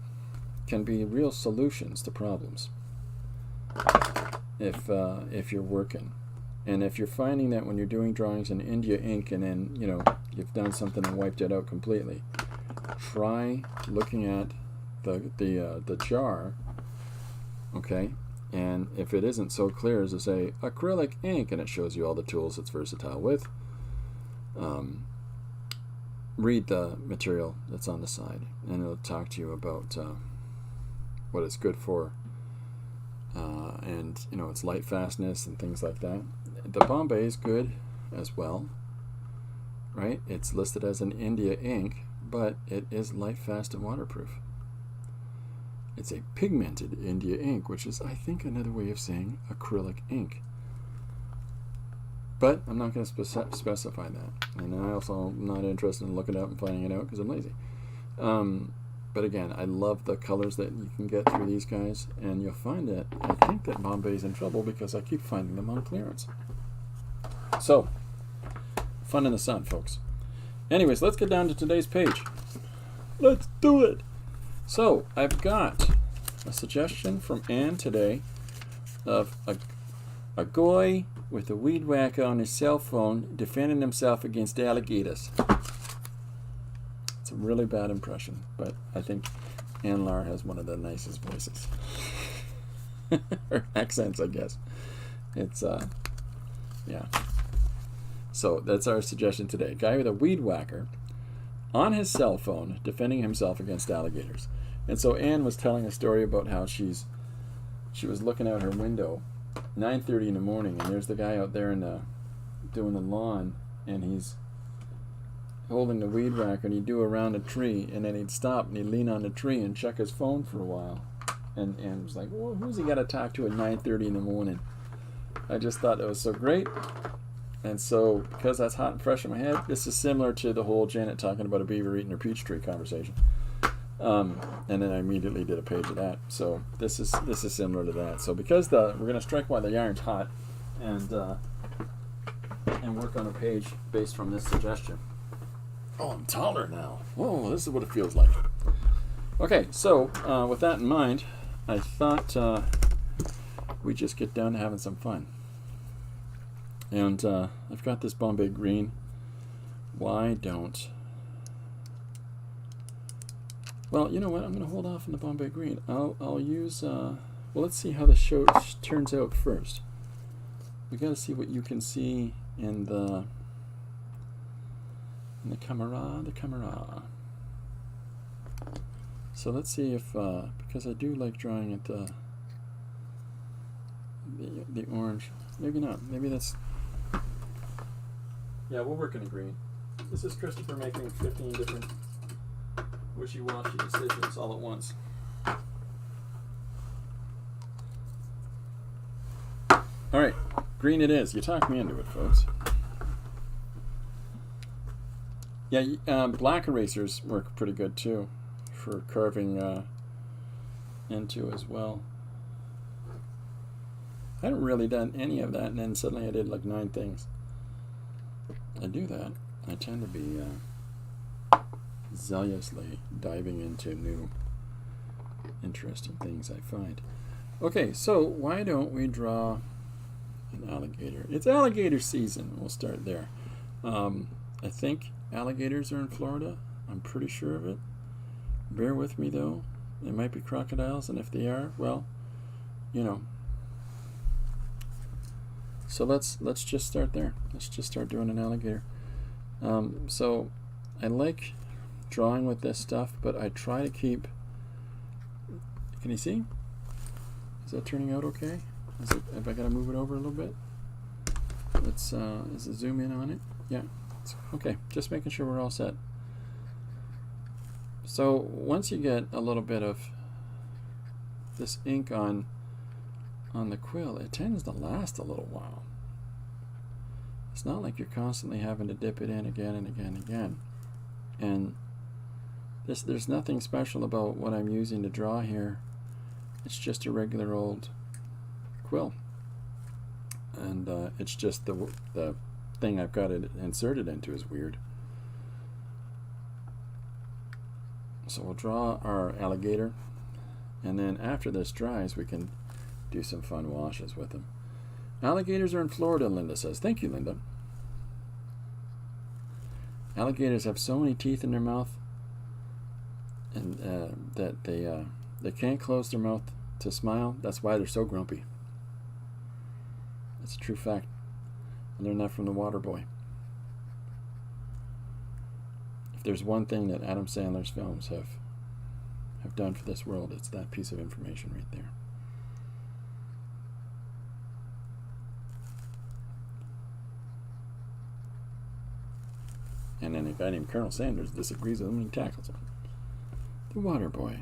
can be real solutions to problems if you're working. And if you're finding that when you're doing drawings in India ink and then, you know, you've done something and wiped it out completely, try looking at the jar, okay? And if it isn't so clear as to say acrylic ink and it shows you all the tools it's versatile with, read the material that's on the side, and it'll talk to you about what it's good for, and you know, its light fastness and things like that. The Bombay is good as well, right? It's listed as an India ink, but it is light fast and waterproof. It's a pigmented India ink, which is, I think, another way of saying acrylic ink. But I'm not going to specify that. And I also am not interested in looking it up and finding it out because I'm lazy. But again, I love the colors that you can get through these guys. And you'll find that I think that Bombay's in trouble because I keep finding them on clearance. So, fun in the sun, folks. Anyways, let's get down to today's page. Let's do it! So, I've got a suggestion from Anne today of a guy with a weed whacker on his cell phone defending himself against alligators. It's a really bad impression, but I think Anne Lar has one of the nicest voices. Or accents, I guess. It's, yeah. So, that's our suggestion today. A guy with a weed whacker on his cell phone defending himself against alligators. And so Anne was telling a story about how she was looking out her window 9:30 in the morning, and there's the guy out there doing the lawn, and he's holding the weed whacker, and he'd do around a tree, and then he'd stop and he'd lean on the tree and check his phone for a while. And Anne was like, well, who's he got to talk to at 9:30 in the morning? I just thought that was so great. And so, because that's hot and fresh in my head, this is similar to the whole Janet talking about a beaver eating her peach tree conversation. And then I immediately did a page of that. So this is similar to that. So because we're going to strike while the iron's hot, and work on a page based from this suggestion. Oh, I'm taller now. Whoa, this is what it feels like. Okay, so with that in mind, I thought we'd just get down to having some fun. And I've got this Bombay green. Why don't... Well, you know what? I'm going to hold off on the Bombay green. I'll use... well, let's see how the show turns out first. We got to see what you can see in the camera. So let's see if... because I do like drawing at the orange. Maybe not. Maybe that's... Yeah, we'll work in a green. This is Christopher making 15 different wishy-washy decisions all at once. Alright, green it is. You talked me into it, folks. Yeah, black erasers work pretty good too for carving into as well. I hadn't really done any of that, and then suddenly I did like 9 things. I do that. I tend to be zealously diving into new interesting things I find. Okay, so why don't we draw an alligator? It's alligator season. We'll start there. I think alligators are in Florida. I'm pretty sure of it. Bear with me though. They might be crocodiles, and if they are, well, you know. So let's just start there. Let's just start doing an alligator. So I like drawing with this stuff, but I try to keep... Can you see? Is that turning out okay? Have I got to move it over a little bit? Let's zoom in on it. Yeah. Okay, just making sure we're all set. So once you get a little bit of this ink on the quill, it tends to last a little while. It's not like you're constantly having to dip it in again and again and again. And there's nothing special about what I'm using to draw here. It's just a regular old quill. And it's just the thing I've got it inserted into is weird. So we'll draw our alligator, and then after this dries we can do some fun washes with them. Alligators are in Florida, Linda says. Thank you, Linda. Alligators have so many teeth in their mouth and that they can't close their mouth to smile. That's why they're so grumpy. That's a true fact. I learned that from the Water Boy. If there's one thing that Adam Sandler's films have done for this world, it's that piece of information right there. And then a guy named Colonel Sanders disagrees with him and he tackles him. The Water Boy.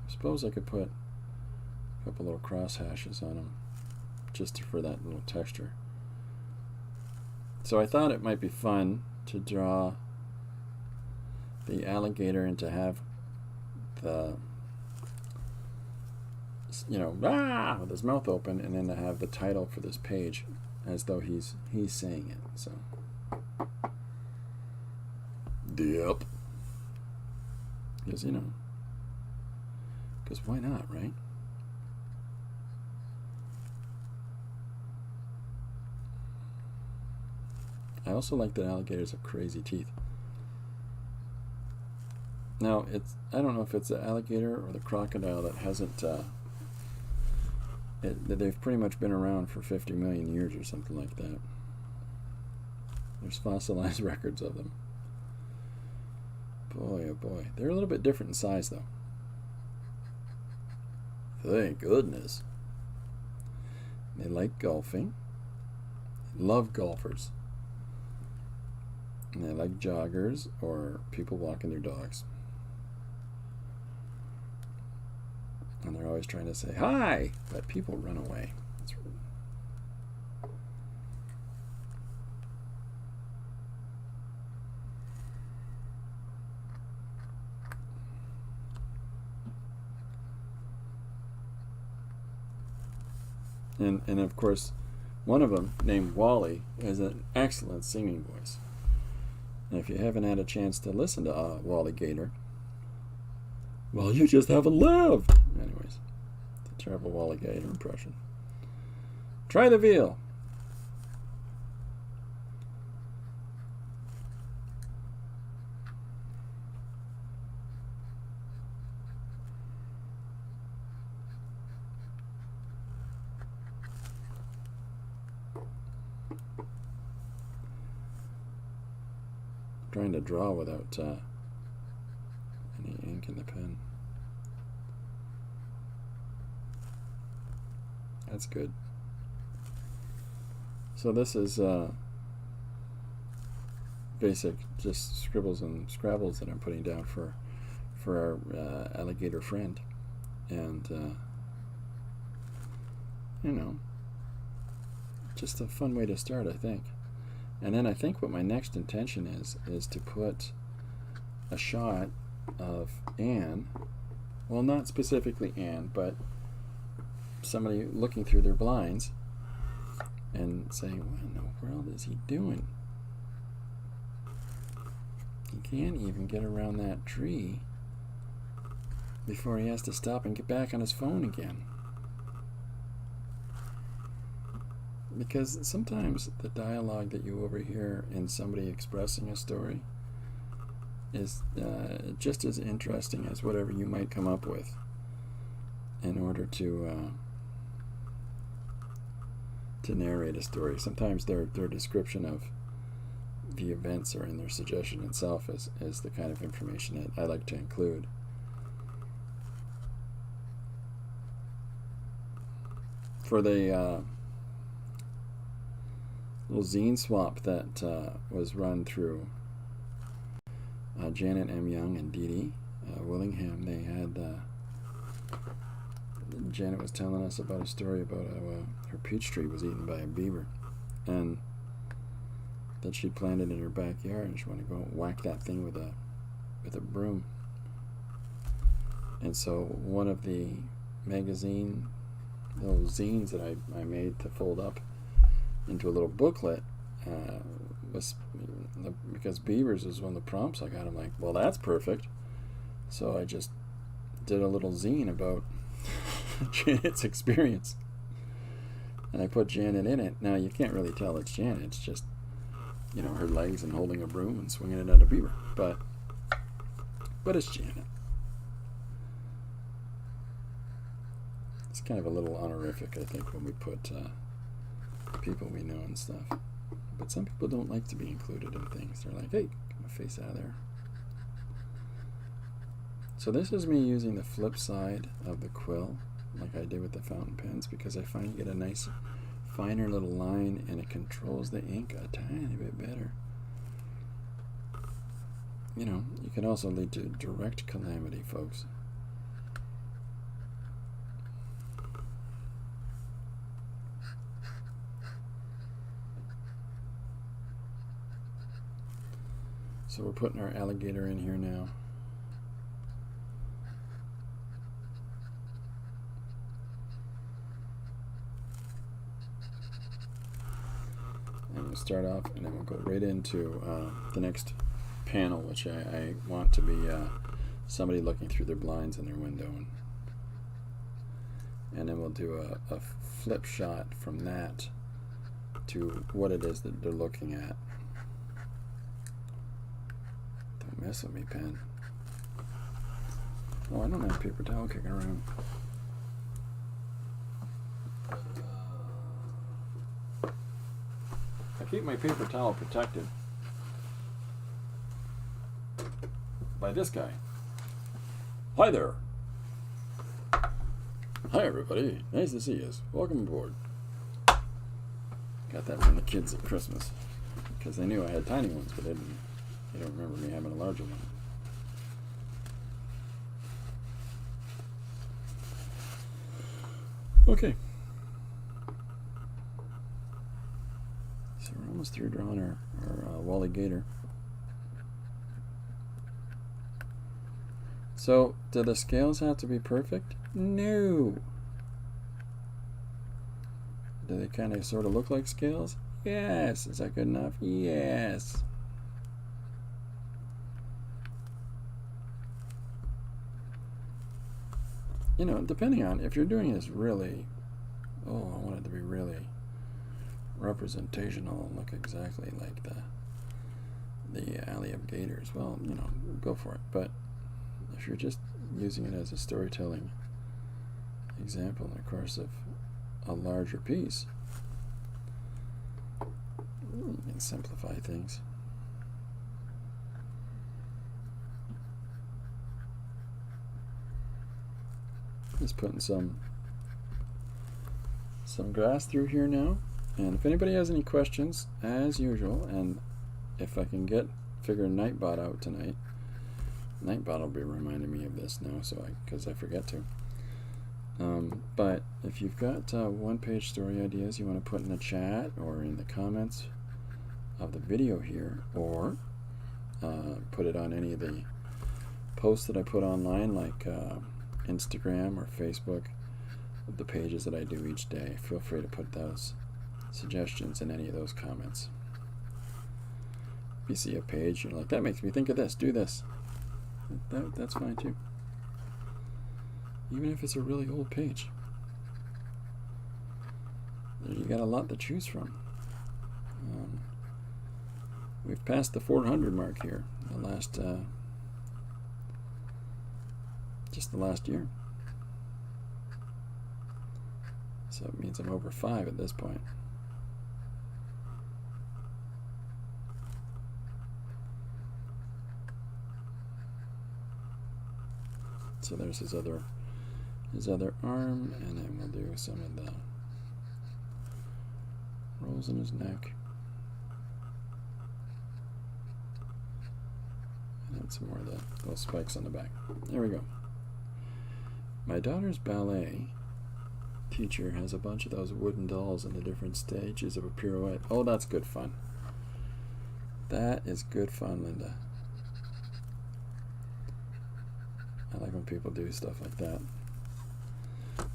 I suppose I could put a couple little cross hashes on them just for that little texture. So I thought it might be fun to draw the alligator and to have the, you know, with his mouth open, and then to have the title for this page as though he's saying it. So, yep. Because, you know, because why not, right? I also like that alligators have crazy teeth. Now, I don't know if it's the alligator or the crocodile that hasn't, they've pretty much been around for 50 million years or something like that. There's fossilized records of them. Boy, oh boy. They're a little bit different in size, though. Thank goodness. They like golfing. They love golfers. And they like joggers or people walking their dogs. And they're always trying to say hi, but people run away. That's rude. And of course, one of them, named Wally, has an excellent singing voice. And if you haven't had a chance to listen to Wally Gator, well, you just haven't lived. Anyways, it's a terrible Wally Gator impression. Try the veal. Trying to draw without any ink in the pen. That's good. So this is basic, just scribbles and scrabbles that I'm putting down for our alligator friend, and you know, just a fun way to start, I think. And then I think what my next intention is to put a shot of Anne, well, not specifically Anne, but somebody looking through their blinds and saying, what in the world is he doing? He can't even get around that tree before he has to stop and get back on his phone again. Because sometimes the dialogue that you overhear in somebody expressing a story is just as interesting as whatever you might come up with in order to narrate a story. Sometimes their description of the events or in their suggestion itself is the kind of information that I like to include. for the little zine swap that was run through Janet M. Young and Dee Dee Willingham. They had Janet was telling us about a story about how her peach tree was eaten by a beaver, and that she planted in her backyard, and she wanted to go and whack that thing with a broom. And so one of the magazine little zines that I made to fold up into a little booklet was because beavers was one of the prompts I got. I'm like, well, that's perfect. So I just did a little zine about Janet's experience, and I put Janet in it. Now you can't really tell it's Janet. It's just, you know, her legs and holding a broom and swinging it at a beaver. But it's Janet. It's kind of a little honorific, I think, when we put people we know and stuff. But some people don't like to be included in things. They're like, hey, get my face out of there. So this is me using the flip side of the quill, like I did with the fountain pens, because I find you get a nice, finer little line, and it controls the ink a tiny bit better. You know, you can also lead to direct calamity, folks. So we're putting our alligator in here now. And we'll start off, and then we'll go right into the next panel, which I want to be somebody looking through their blinds in their window. And then we'll do a flip shot from that to what it is that they're looking at. Don't mess with me, pen. Oh, I don't have paper towel kicking around. I keep my paper towel protected by this guy. Hi there. Hi everybody. Nice to see you. Welcome aboard. Got that from the kids at Christmas because they knew I had tiny ones, but they don't remember me having a larger one. Okay. So we're almost through drawing our Wally Gator. So, do the scales have to be perfect? No. Do they kind of sort of look like scales? Yes. Is that good enough? Yes. You know, depending on if you're doing this really, I want it to be really representational and look exactly like the alley of gators. Well, you know, go for it. But if you're just using it as a storytelling example in the course of a larger piece, you can simplify things. Just putting some grass through here now, and if anybody has any questions, as usual, and if I can figure Nightbot out tonight, Nightbot will be reminding me of this now, because I forget to. But if you've got one-page story ideas you want to put in the chat or in the comments of the video here, or put it on any of the posts that I put online, like Instagram or Facebook, of the pages that I do each day, feel free to put those suggestions in any of those comments. If you see a page, you're like, that makes me think of this, do this. That's fine too. Even if it's a really old page. You got a lot to choose from. We've passed the 400 mark here, just the last year. So it means I'm over 5 at this point. So there's his other arm, and then we'll do some of the holes in his neck. And then some more of the little spikes on the back. There we go. My daughter's ballet teacher has a bunch of those wooden dolls in the different stages of a pirouette. Oh, that's good fun. That is good fun, Linda. I like when people do stuff like that.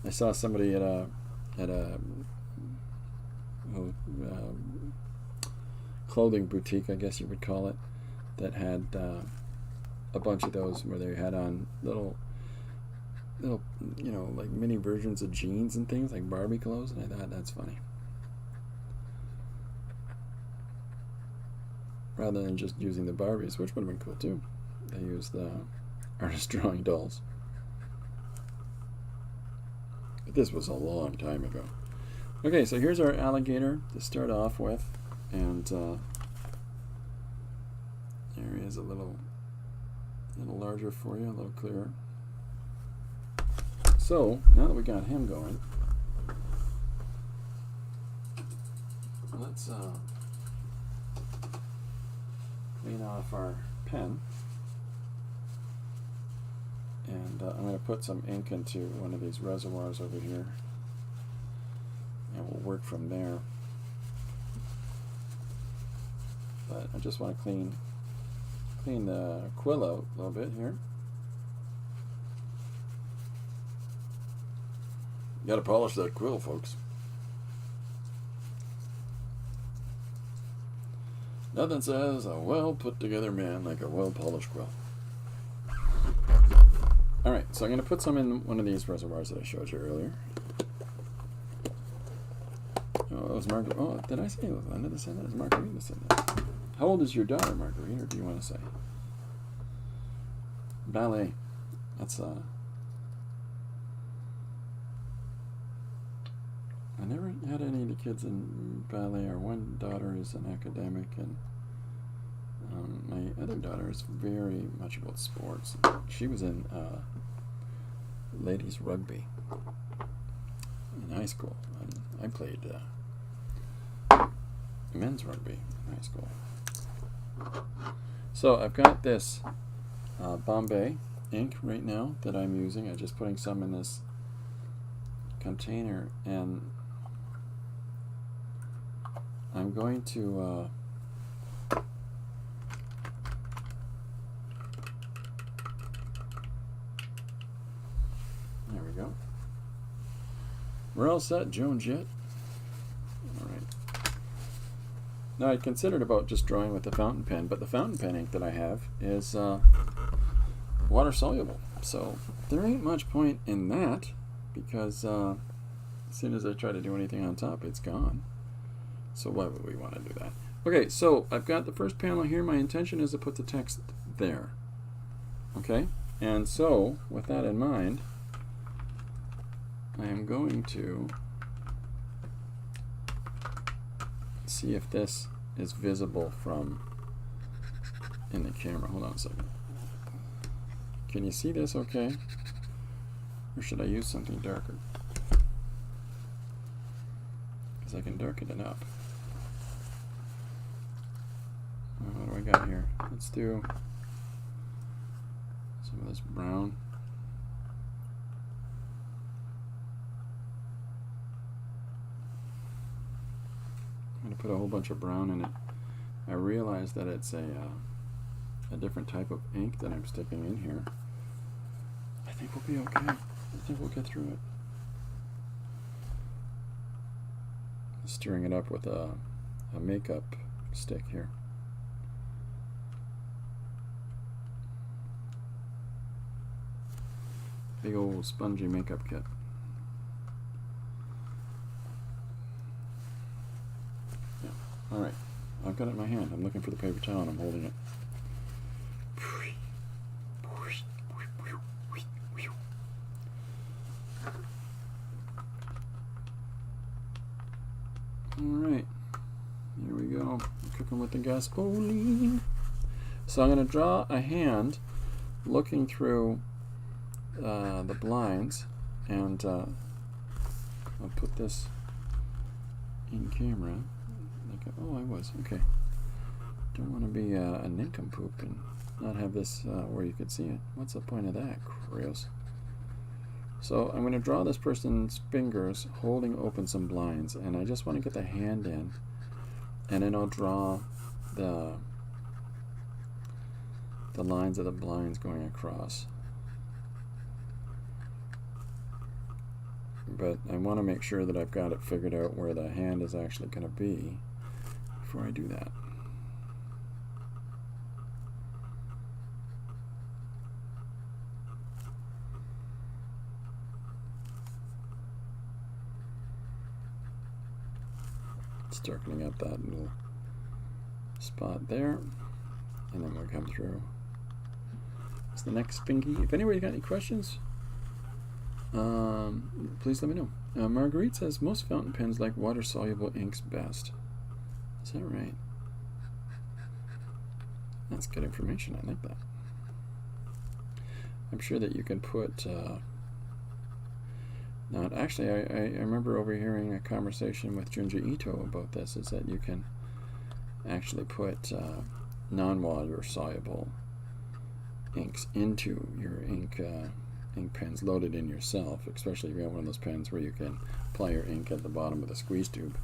I saw somebody at a clothing boutique, I guess you would call it, that had a bunch of those where they had on little, you know, like mini versions of jeans and things, like Barbie clothes, and I thought that's funny. Rather than just using the Barbies, which would have been cool too. They used the artist drawing dolls. But this was a long time ago. Okay, so here's our alligator to start off with, and there he is, a little larger for you, a little clearer. So now that we got him going, let's clean off our pen, and I'm going to put some ink into one of these reservoirs over here, and we'll work from there. But I just want to clean the quill out a little bit here. You got to polish that quill, folks. Nothing says a well put together man like a well polished quill. Alright, so I'm going to put some in one of these reservoirs that I showed you earlier. Oh, that was Marguerite. Oh, did I say Linda that said that? Is Marguerite that said that? How old is your daughter, Marguerite, or do you want to say? Ballet. That's I never had any of the kids in ballet. Our one daughter is an academic, and my other daughter is very much about sports. She was in ladies rugby in high school, and I played men's rugby in high school. So I've got this Bombay ink right now that I'm using. I'm just putting some in this container, and I'm going to there we go. We're all set, Joan Jett. All right. Now I considered about just drawing with the fountain pen, but the fountain pen ink that I have is water soluble, so there ain't much point in that, because as soon as I try to do anything on top, it's gone. So why would we want to do that? Okay, so I've got the first panel here. My intention is to put the text there. Okay, and so with that in mind, I am going to see if this is visible from in the camera. Hold on a second. Can you see this okay? Or should I use something darker? Because I can darken it up. What do I got here? Let's do some of this brown. I'm going to put a whole bunch of brown in it. I realize that it's a different type of ink that I'm sticking in here. I think we'll be okay. I think we'll get through it. Stirring it up with a makeup stick here. Big old spongy makeup kit. Yeah. Alright. I've got it in my hand. I'm looking for the paper towel and I'm holding it. Alright. Here we go. I'm cooking with the gasoline. So I'm going to draw a hand looking through the blinds, and I'll put this in camera Oh, I was. Okay. Don't want to be a nincompoop and not have this where you could see it. What's the point of that, Chris? So I'm going to draw this person's fingers holding open some blinds, and I just want to get the hand in, and then I'll draw the lines of the blinds going across. But I want to make sure that I've got it figured out where the hand is actually going to be before I do that. Darkening up that little spot there, and then we'll come through. It's the next thingy. If anybody's got any questions, please let me know. Marguerite says most fountain pens like water-soluble inks best. Is that right? That's good information. I like that. I'm sure that you can put actually, I remember overhearing a conversation with Junji Ito about this, is that you can actually put non-water soluble inks into your ink pens, loaded in yourself, especially if you have one of those pens where you can apply your ink at the bottom of the squeeze tube.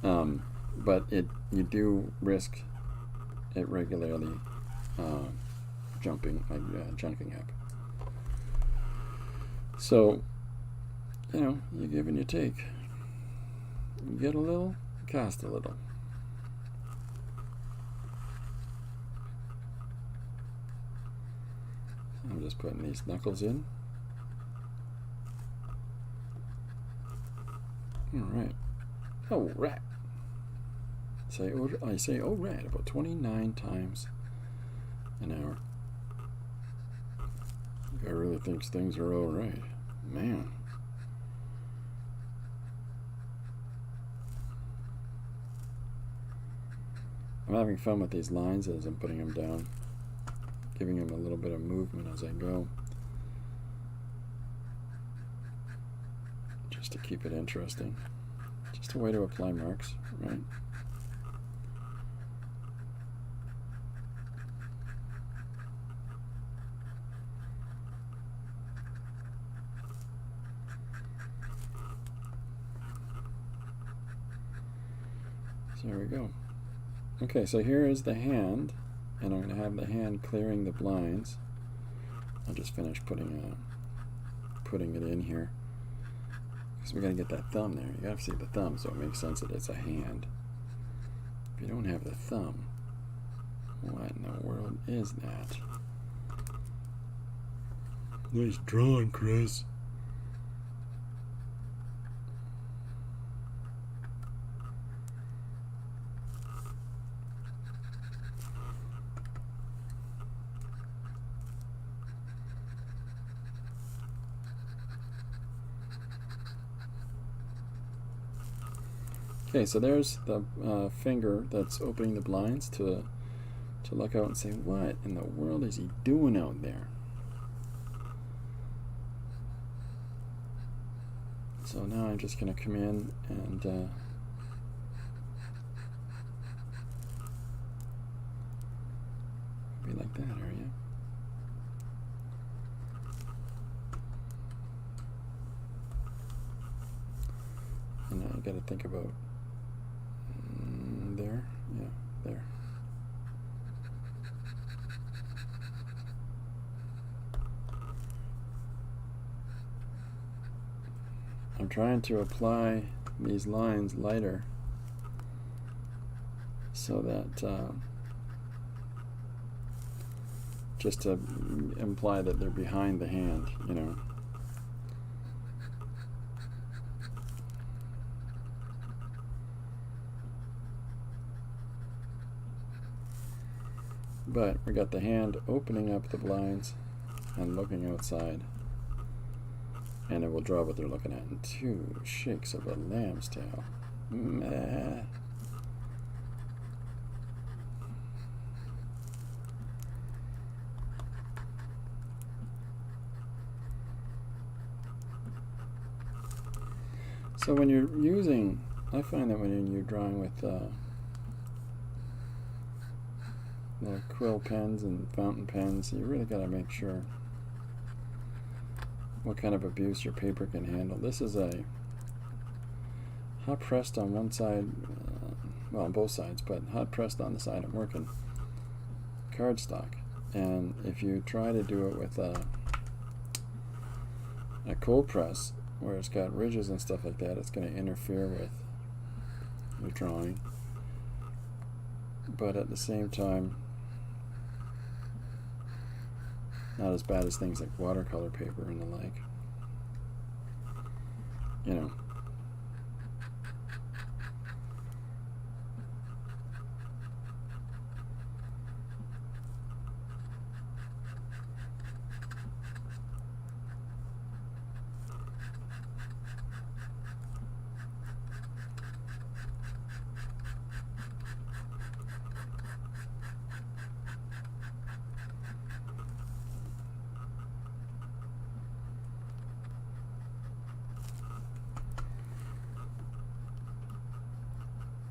But you do risk it regularly junking up. So, you know, you give and you take. You get a little, you cost a little. I'm just putting these knuckles in. Alright. Oh, rat. I say, oh, rat, about 29 times an hour. The guy really thinks things are alright. Man. I'm having fun with these lines as I'm putting them down, giving them a little bit of movement as I go, just to keep it interesting. Just a way to apply marks, right? So there we go. Okay, so here is the hand, and I'm going to have the hand clearing the blinds. I'll just finish putting it in here, because we got to get that thumb there. You got to see the thumb, so it makes sense that it's a hand. If you don't have the thumb, what in the world is that? Nice drawing, Chris. Okay, so there's the finger that's opening the blinds to look out and say, what in the world is he doing out there? So now I'm just going to come in and be like that, are you? And now you got to think about there, yeah, there. I'm trying to apply these lines lighter so that just to imply that they're behind the hand, you know. But we got the hand opening up the blinds and looking outside, and it will draw what they're looking at in 2 shakes of a lamb's tail. Meh. So when you're using, I find that when you're drawing with the quill pens and fountain pens, you really got to make sure what kind of abuse your paper can handle. This is a hot pressed on one side, well, on both sides, but hot pressed on the side I'm working, cardstock. And if you try to do it with a cold press where it's got ridges and stuff like that, it's going to interfere with your drawing. But at the same time, not as bad as things like watercolor paper and the like. You know.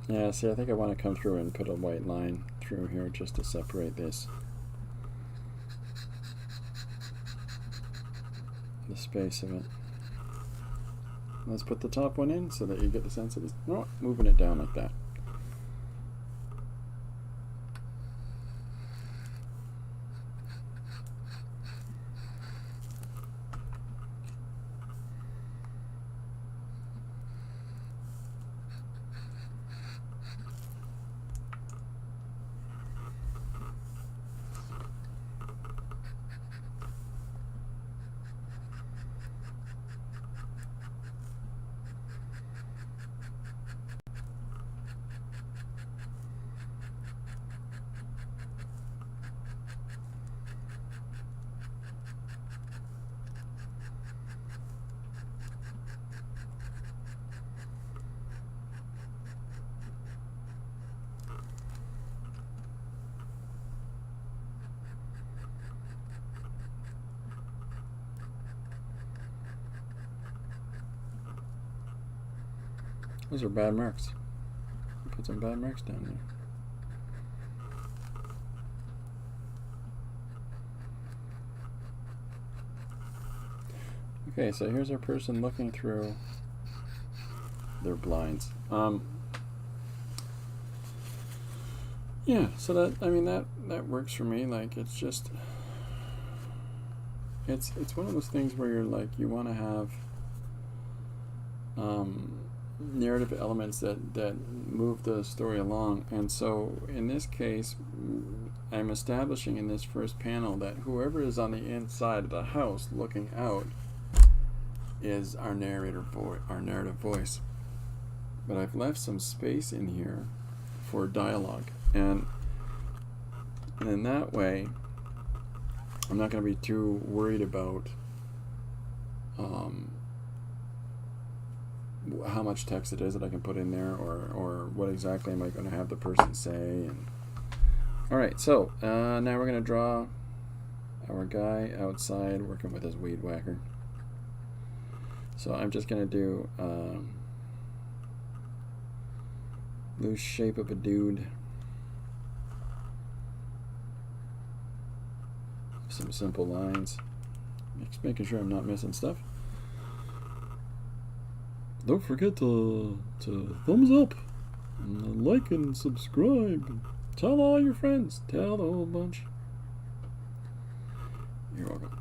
Yeah, see, I think I want to come through and put a white line through here just to separate this. The space of it. Let's put the top one in so that you get the sense of it. No, moving it down like that. Those are bad marks. Put some bad marks down there. Okay, so here's our person looking through their blinds. Yeah, so that, I mean, that works for me. Like, it's just, it's one of those things where you're like, you want to have narrative elements that move the story along. And so in this case, I'm establishing in this first panel that whoever is on the inside of the house looking out is our narrative voice. But I've left some space in here for dialogue, and in that way I'm not going to be too worried about how much text it is that I can put in there, or what exactly am I going to have the person say. And alright, so now we're going to draw our guy outside working with his weed whacker. So I'm just going to do loose shape of a dude, some simple lines, just making sure I'm not missing stuff. Don't forget to thumbs up and like and subscribe. Tell all your friends. Tell the whole bunch. You're welcome.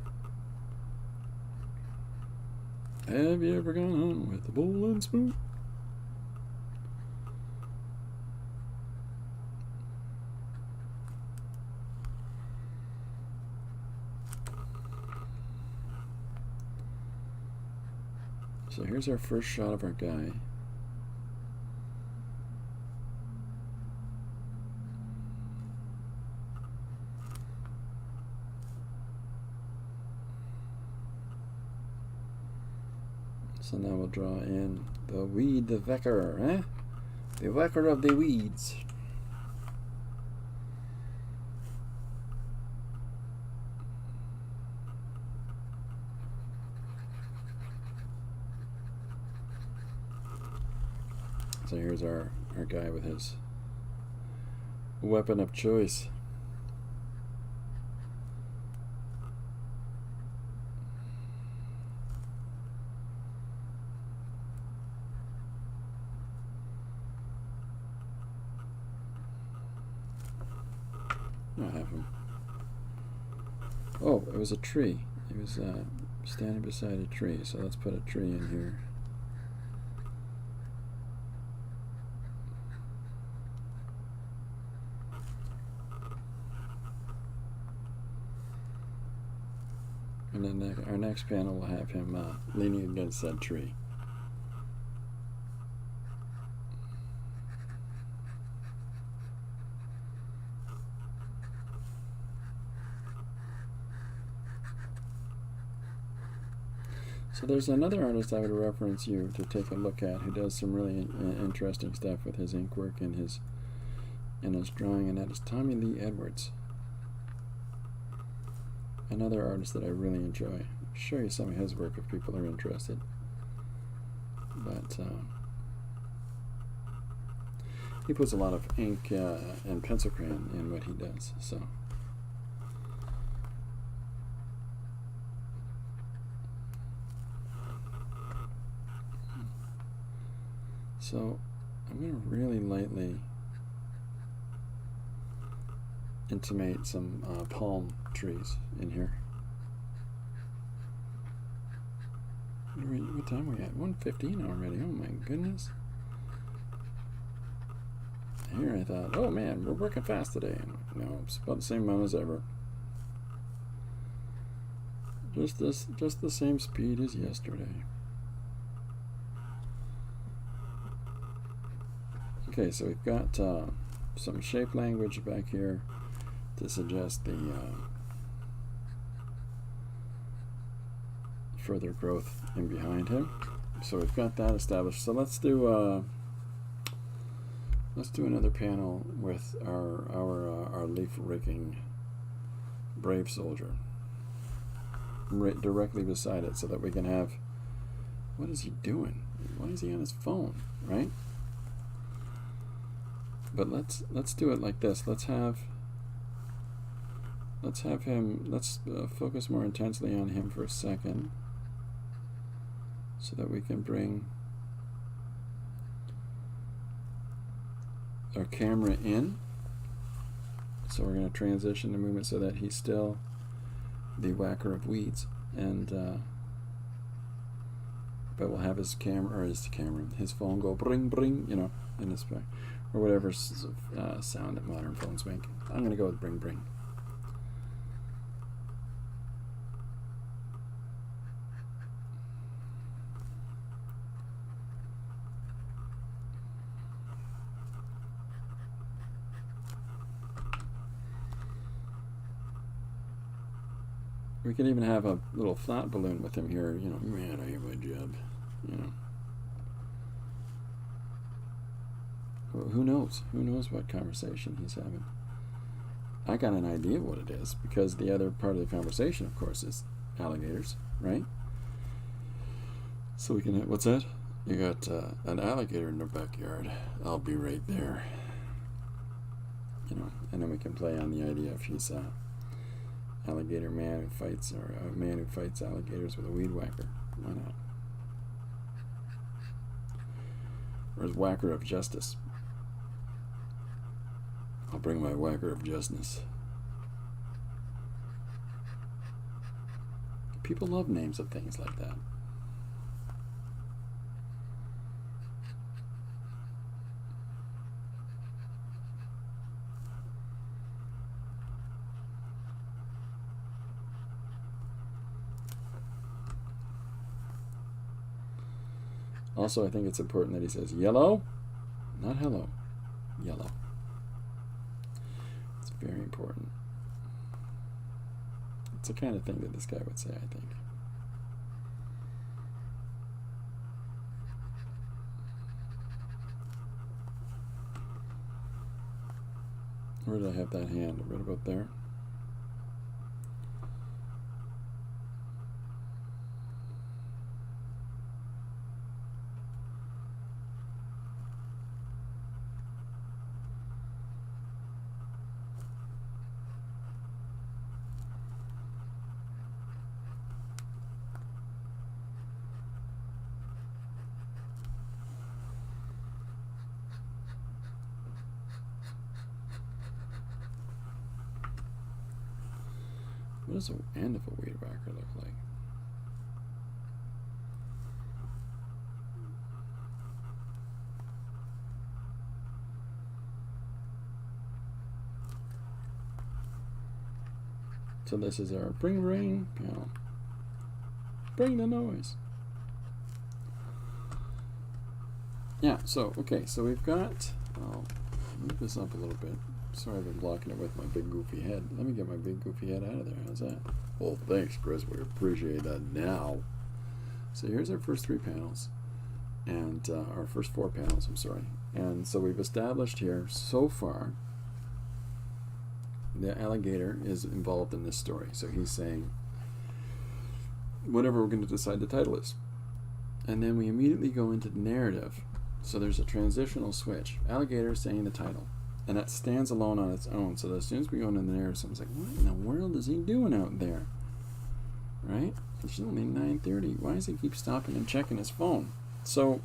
Have you ever gone hunting with a bowl and spoon? So here's our first shot of our guy. So now we'll draw in the weed, the whacker, eh? The whacker of the weeds. So here's our guy with his weapon of choice. I'll have him. Oh, it was a tree. He was standing beside a tree, so let's put a tree in here. And then our next panel will have him leaning against that tree. So there's another artist I would reference you to take a look at who does some really interesting stuff with his ink work and his drawing, and that is Tommy Lee Edwards. Another artist that I really enjoy. I'll show you some of his work if people are interested. But he puts a lot of ink and pencil crayon in what he does. So I'm going to really lightly intimate some palm trees in here. What time are we at? 1:15 already. Oh my goodness. Here I thought, oh man, we're working fast today. No, it's about the same amount as ever. Just the same speed as yesterday. Okay, so we've got some shape language back here to suggest the further growth in behind him. So we've got that established. So let's do another panel with our leaf raking brave soldier right directly beside it, so that we can have. What is he doing? Why is he on his phone? Right? But let's do it like this. Let's have him. Let's focus more intensely on him for a second, so that we can bring our camera in. So we're going to transition the movement so that he's still the whacker of weeds, and but we'll have his phone go bring bring, in this way, or whatever sound that modern phones make. I'm going to go with bring bring. We could even have a little flat balloon with him here, man, I hate my job, Well, who knows? Who knows what conversation he's having? I got an idea of what it is, because the other part of the conversation, of course, is alligators, right? So we can, what's that? You got an alligator in the backyard. I'll be right there. And then we can play on the idea if he's alligator man who fights, or a man who fights alligators with a weed whacker. Why not? Or his whacker of justice. I'll bring my whacker of justice. People love names of things like that. Also, I think it's important that he says yellow, not hello, yellow. It's very important. It's the kind of thing that this guy would say, I think. Where did I have that hand? Right about there. What does the end of a weed whacker look like? So this is our bring rain panel. Bring the noise. Yeah, so, okay, so we've got, I'll move this up a little bit. Sorry I've been blocking it with my big goofy head. Let me get my big goofy head out of there. How's that? Well, thanks, Chris. We appreciate that now. So here's our first 3 panels. And our first 4 panels, I'm sorry. And so we've established here, so far, the alligator is involved in this story. So he's saying, whatever we're going to decide the title is. And then we immediately go into the narrative. So there's a transitional switch. Alligator is saying the title. And that stands alone on its own. So as soon as we go into the narrative, someone's like, what in the world is he doing out there? Right? It's only 9:30. Why does he keep stopping and checking his phone? So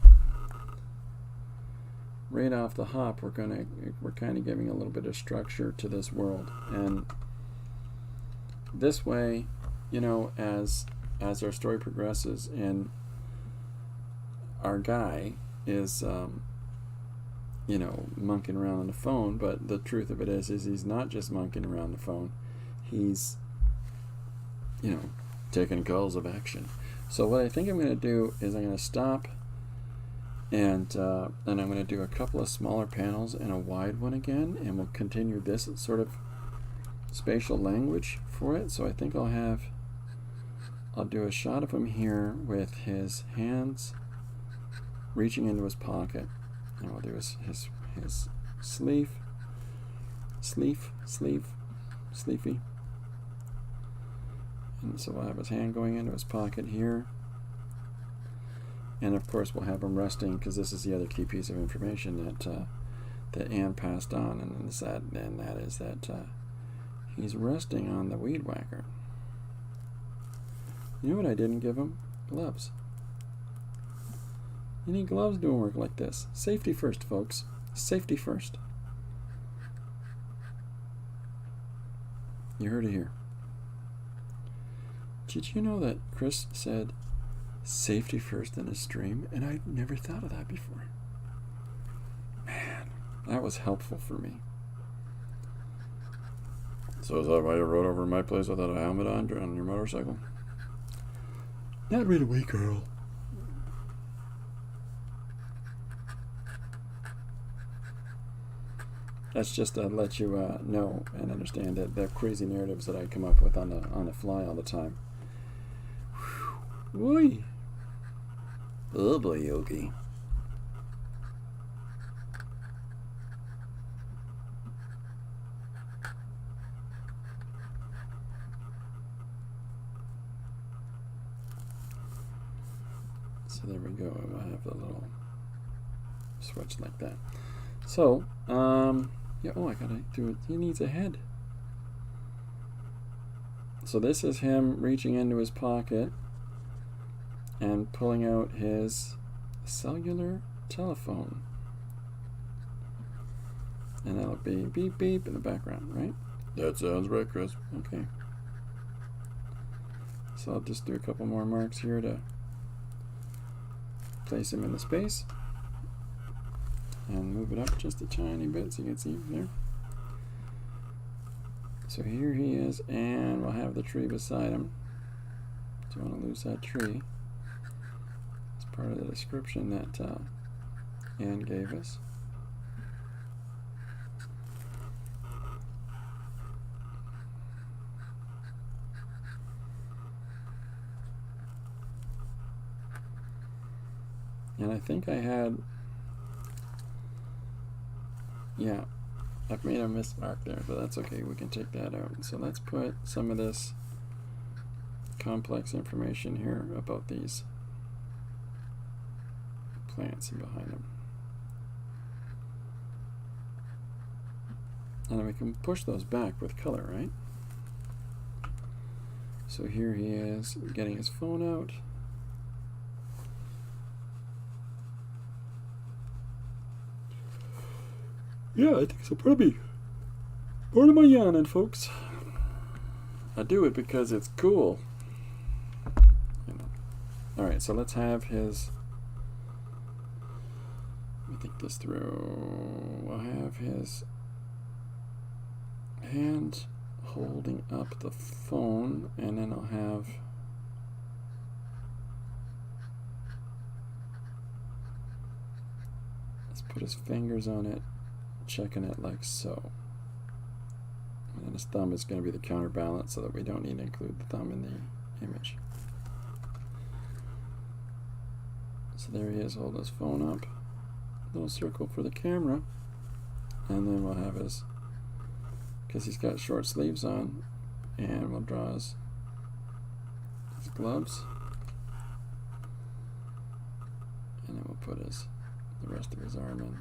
right off the hop, we're kind of giving a little bit of structure to this world. And this way, you know, as our story progresses, and our guy is you know, monkeying around on the phone, but the truth of it is he's not just monkeying around on the phone. He's, you know, taking calls of action. So what I think I'm going to do is I'm going to stop, and then I'm going to do a couple of smaller panels and a wide one again, and we'll continue this sort of spatial language for it. So I think I'll do a shot of him here with his hands reaching into his pocket. And we'll do his sleeve, sleepy. And so we'll have his hand going into his pocket here. And of course we'll have him resting, because this is the other key piece of information that Anne passed on, and that is that he's resting on the weed whacker. You know what I didn't give him? Gloves. You need gloves doing work like this. Safety first, folks. Safety first. You heard it here. Did you know that Chris said safety first in a stream? And I'd never thought of that before. Man, that was helpful for me. So is that why you rode over my place without a helmet on your motorcycle? Not right away, girl. That's just to let you know and understand that the crazy narratives that I come up with on the fly all the time. Whoo! Oh boy, Yogi. So there we go. I have the little switch like that. So, yeah, oh, I gotta do it. He needs a head. So this is him reaching into his pocket and pulling out his cellular telephone. And that'll be beep beep in the background, right? That sounds right, Chris. Okay. So I'll just do a couple more marks here to place him in the space. And move it up just a tiny bit so you can see there. So here he is, and we'll have the tree beside him. Don't want to lose that tree. It's part of the description that Anne gave us. And I think I had, yeah, I've made a mismark there, but that's okay. We can take that out. So let's put some of this complex information here about these plants behind them. And then we can push those back with color, right? So here he is getting his phone out. Yeah, I think so. Pardon me. Pardon my yawning, folks. I do it because it's cool. Alright, so let's have his... Let me think this through. We'll have his hand holding up the phone, and then I'll have... Let's put his fingers on it, checking it like so. And then his thumb is going to be the counterbalance so that we don't need to include the thumb in the image. So there he is holding his phone up. Little circle for the camera. And then we'll have his, because he's got short sleeves on, and we'll draw his gloves. And then we'll put the rest of his arm in.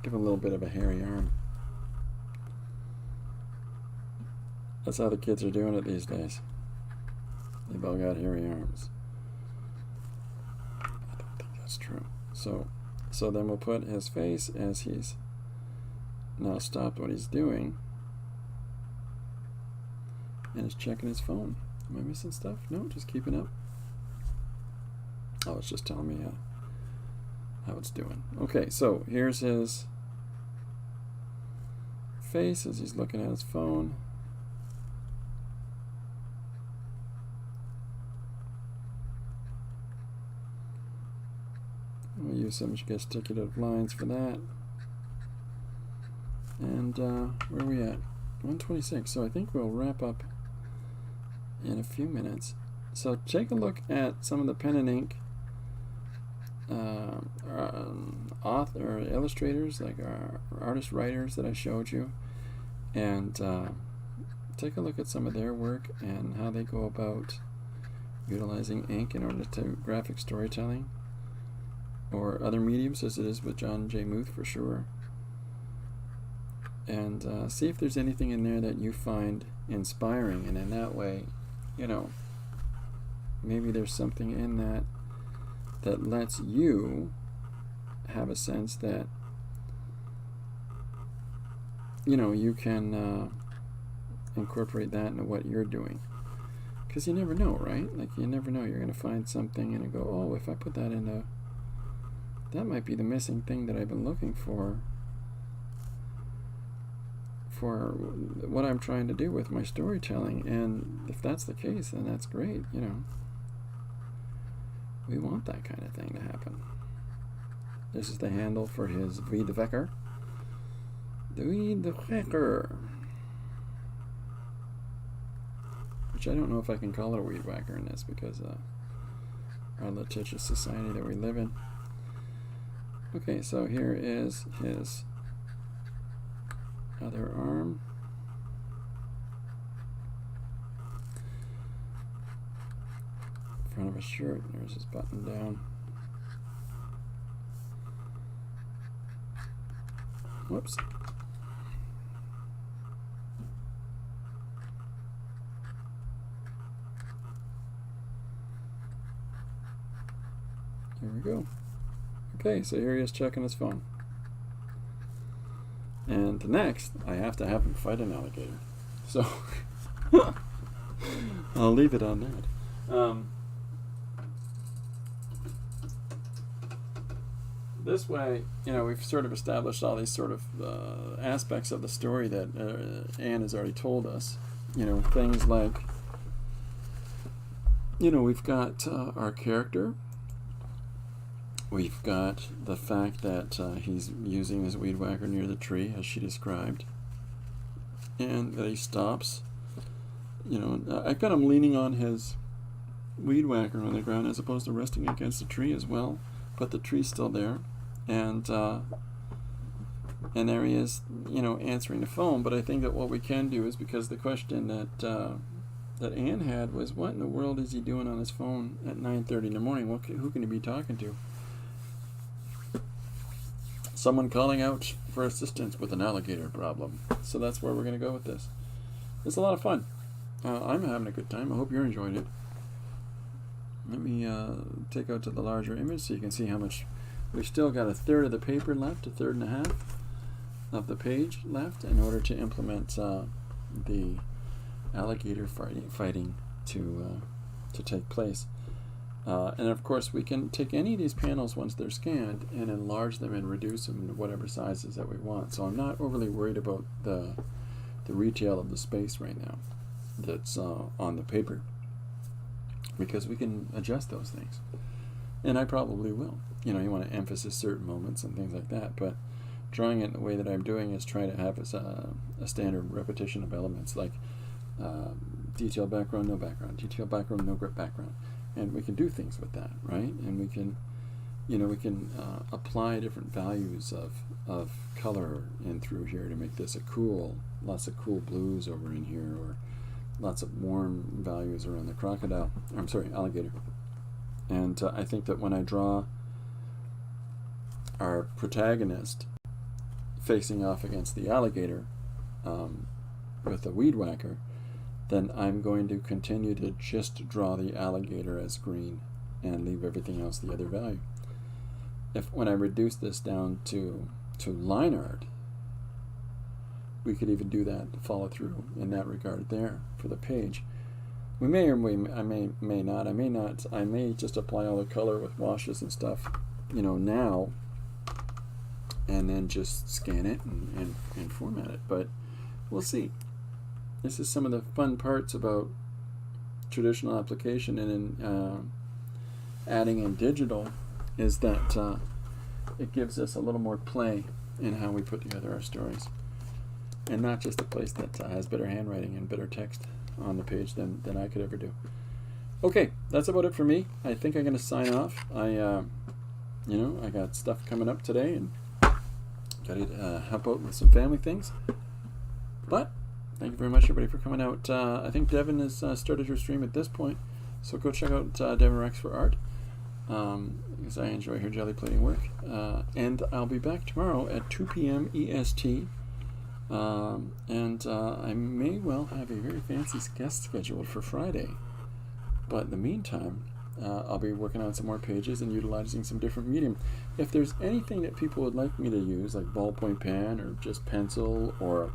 Give him a little bit of a hairy arm. That's how the kids are doing it these days. They've all got hairy arms. I don't think that's true. So then we'll put his face as he's now stopped what he's doing and is checking his phone. Am I missing stuff? No, just keeping up. Oh, it's just telling me how it's doing. Okay, so here's his face as he's looking at his phone. We'll use some gesticulative lines for that. And where are we at? 126. So I think we'll wrap up in a few minutes. So take a look at some of the pen and ink author illustrators, like our artist writers that I showed you, and take a look at some of their work and how they go about utilizing ink in order to graphic storytelling, or other mediums, as it is with John J. Muth for sure. And see if there's anything in there that you find inspiring, and in that way, you know, maybe there's something in that that lets you have a sense that, you know, you can incorporate that into what you're doing. Because you never know, right? Like, you never know. You're going to find something and you go, oh, if I put that into... That might be the missing thing that I've been looking for what I'm trying to do with my storytelling. And if that's the case, then that's great, you know. We want that kind of thing to happen. This is the handle for his weed whacker. The weed whacker. Which I don't know if I can call it a weed whacker in this, because our litigious society that we live in. Okay, so here is his other arm. Front of his shirt. There's his button down. Whoops. Here we go. Okay, so here he is checking his phone. And next, I have to have him fight an alligator. So, I'll leave it on that. This way, you know, we've sort of established all these sort of aspects of the story that Anne has already told us. You know, things like, you know, we've got our character. We've got the fact that he's using his weed whacker near the tree, as she described. And that he stops. You know, I've got him leaning on his weed whacker on the ground as opposed to resting against the tree as well. But the tree's still there. And there he is, you know, answering the phone. But I think that what we can do is, because the question that Anne had was, what in the world is he doing on his phone at 9:30 in the morning? Who can he be talking to? Someone calling out for assistance with an alligator problem. So that's where we're going to go with this. It's a lot of fun. I'm having a good time. I hope you're enjoying it. Let me take out to the larger image so you can see how much. We've still got a third of the paper left, a third and a half. of the page left in order to implement the alligator fighting to take place. And of course, we can take any of these panels once they're scanned and enlarge them and reduce them to whatever sizes that we want. So I'm not overly worried about the retail of the space right now that's on the paper, because we can adjust those things. And I probably will. You know, you want to emphasize certain moments and things like that, but drawing it in the way that I'm doing is trying to have a standard repetition of elements, like detail background, no background, detail background, no background. And we can do things with that, right? And we can, apply different values of color in through here to make this lots of cool blues over in here, or lots of warm values around the alligator. And I think that when I draw our protagonist facing off against the alligator with the weed whacker, then I'm going to continue to just draw the alligator as green and leave everything else the other value. When I reduce this down to line art, we could even do that, follow through in that regard there for the page. We may or I may not. I may just apply all the color with washes and stuff, now, and then just scan it and format it. But we'll see. This is some of the fun parts about traditional application and in adding in digital, is that it gives us a little more play in how we put together our stories, and not just a place that has better handwriting and better text on the page than I could ever do. Okay, that's about it for me. I think I'm going to sign off. I got stuff coming up today and got to help out with some family things. But thank you very much, everybody, for coming out. I think Devin has started her stream at this point, so go check out Devin Rex for art, because I enjoy her jelly plating work. And I'll be back tomorrow at 2 p.m. EST. And I may well have a very fancy guest scheduled for Friday. But in the meantime, I'll be working on some more pages and utilizing some different medium. If there's anything that people would like me to use, like ballpoint pen or just pencil or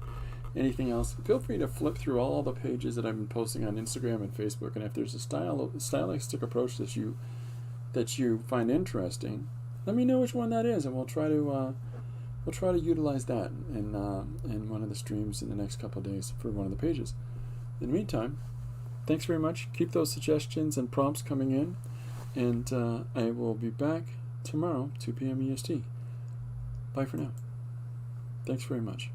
anything else, feel free to flip through all the pages that I've been posting on Instagram and Facebook. And if there's a stylistic approach that you find interesting, let me know which one that is, and we'll try to utilize that in one of the streams in the next couple of days for one of the pages. In the meantime, thanks very much. Keep those suggestions and prompts coming in, and I will be back tomorrow, 2 p.m. EST. Bye for now. Thanks very much.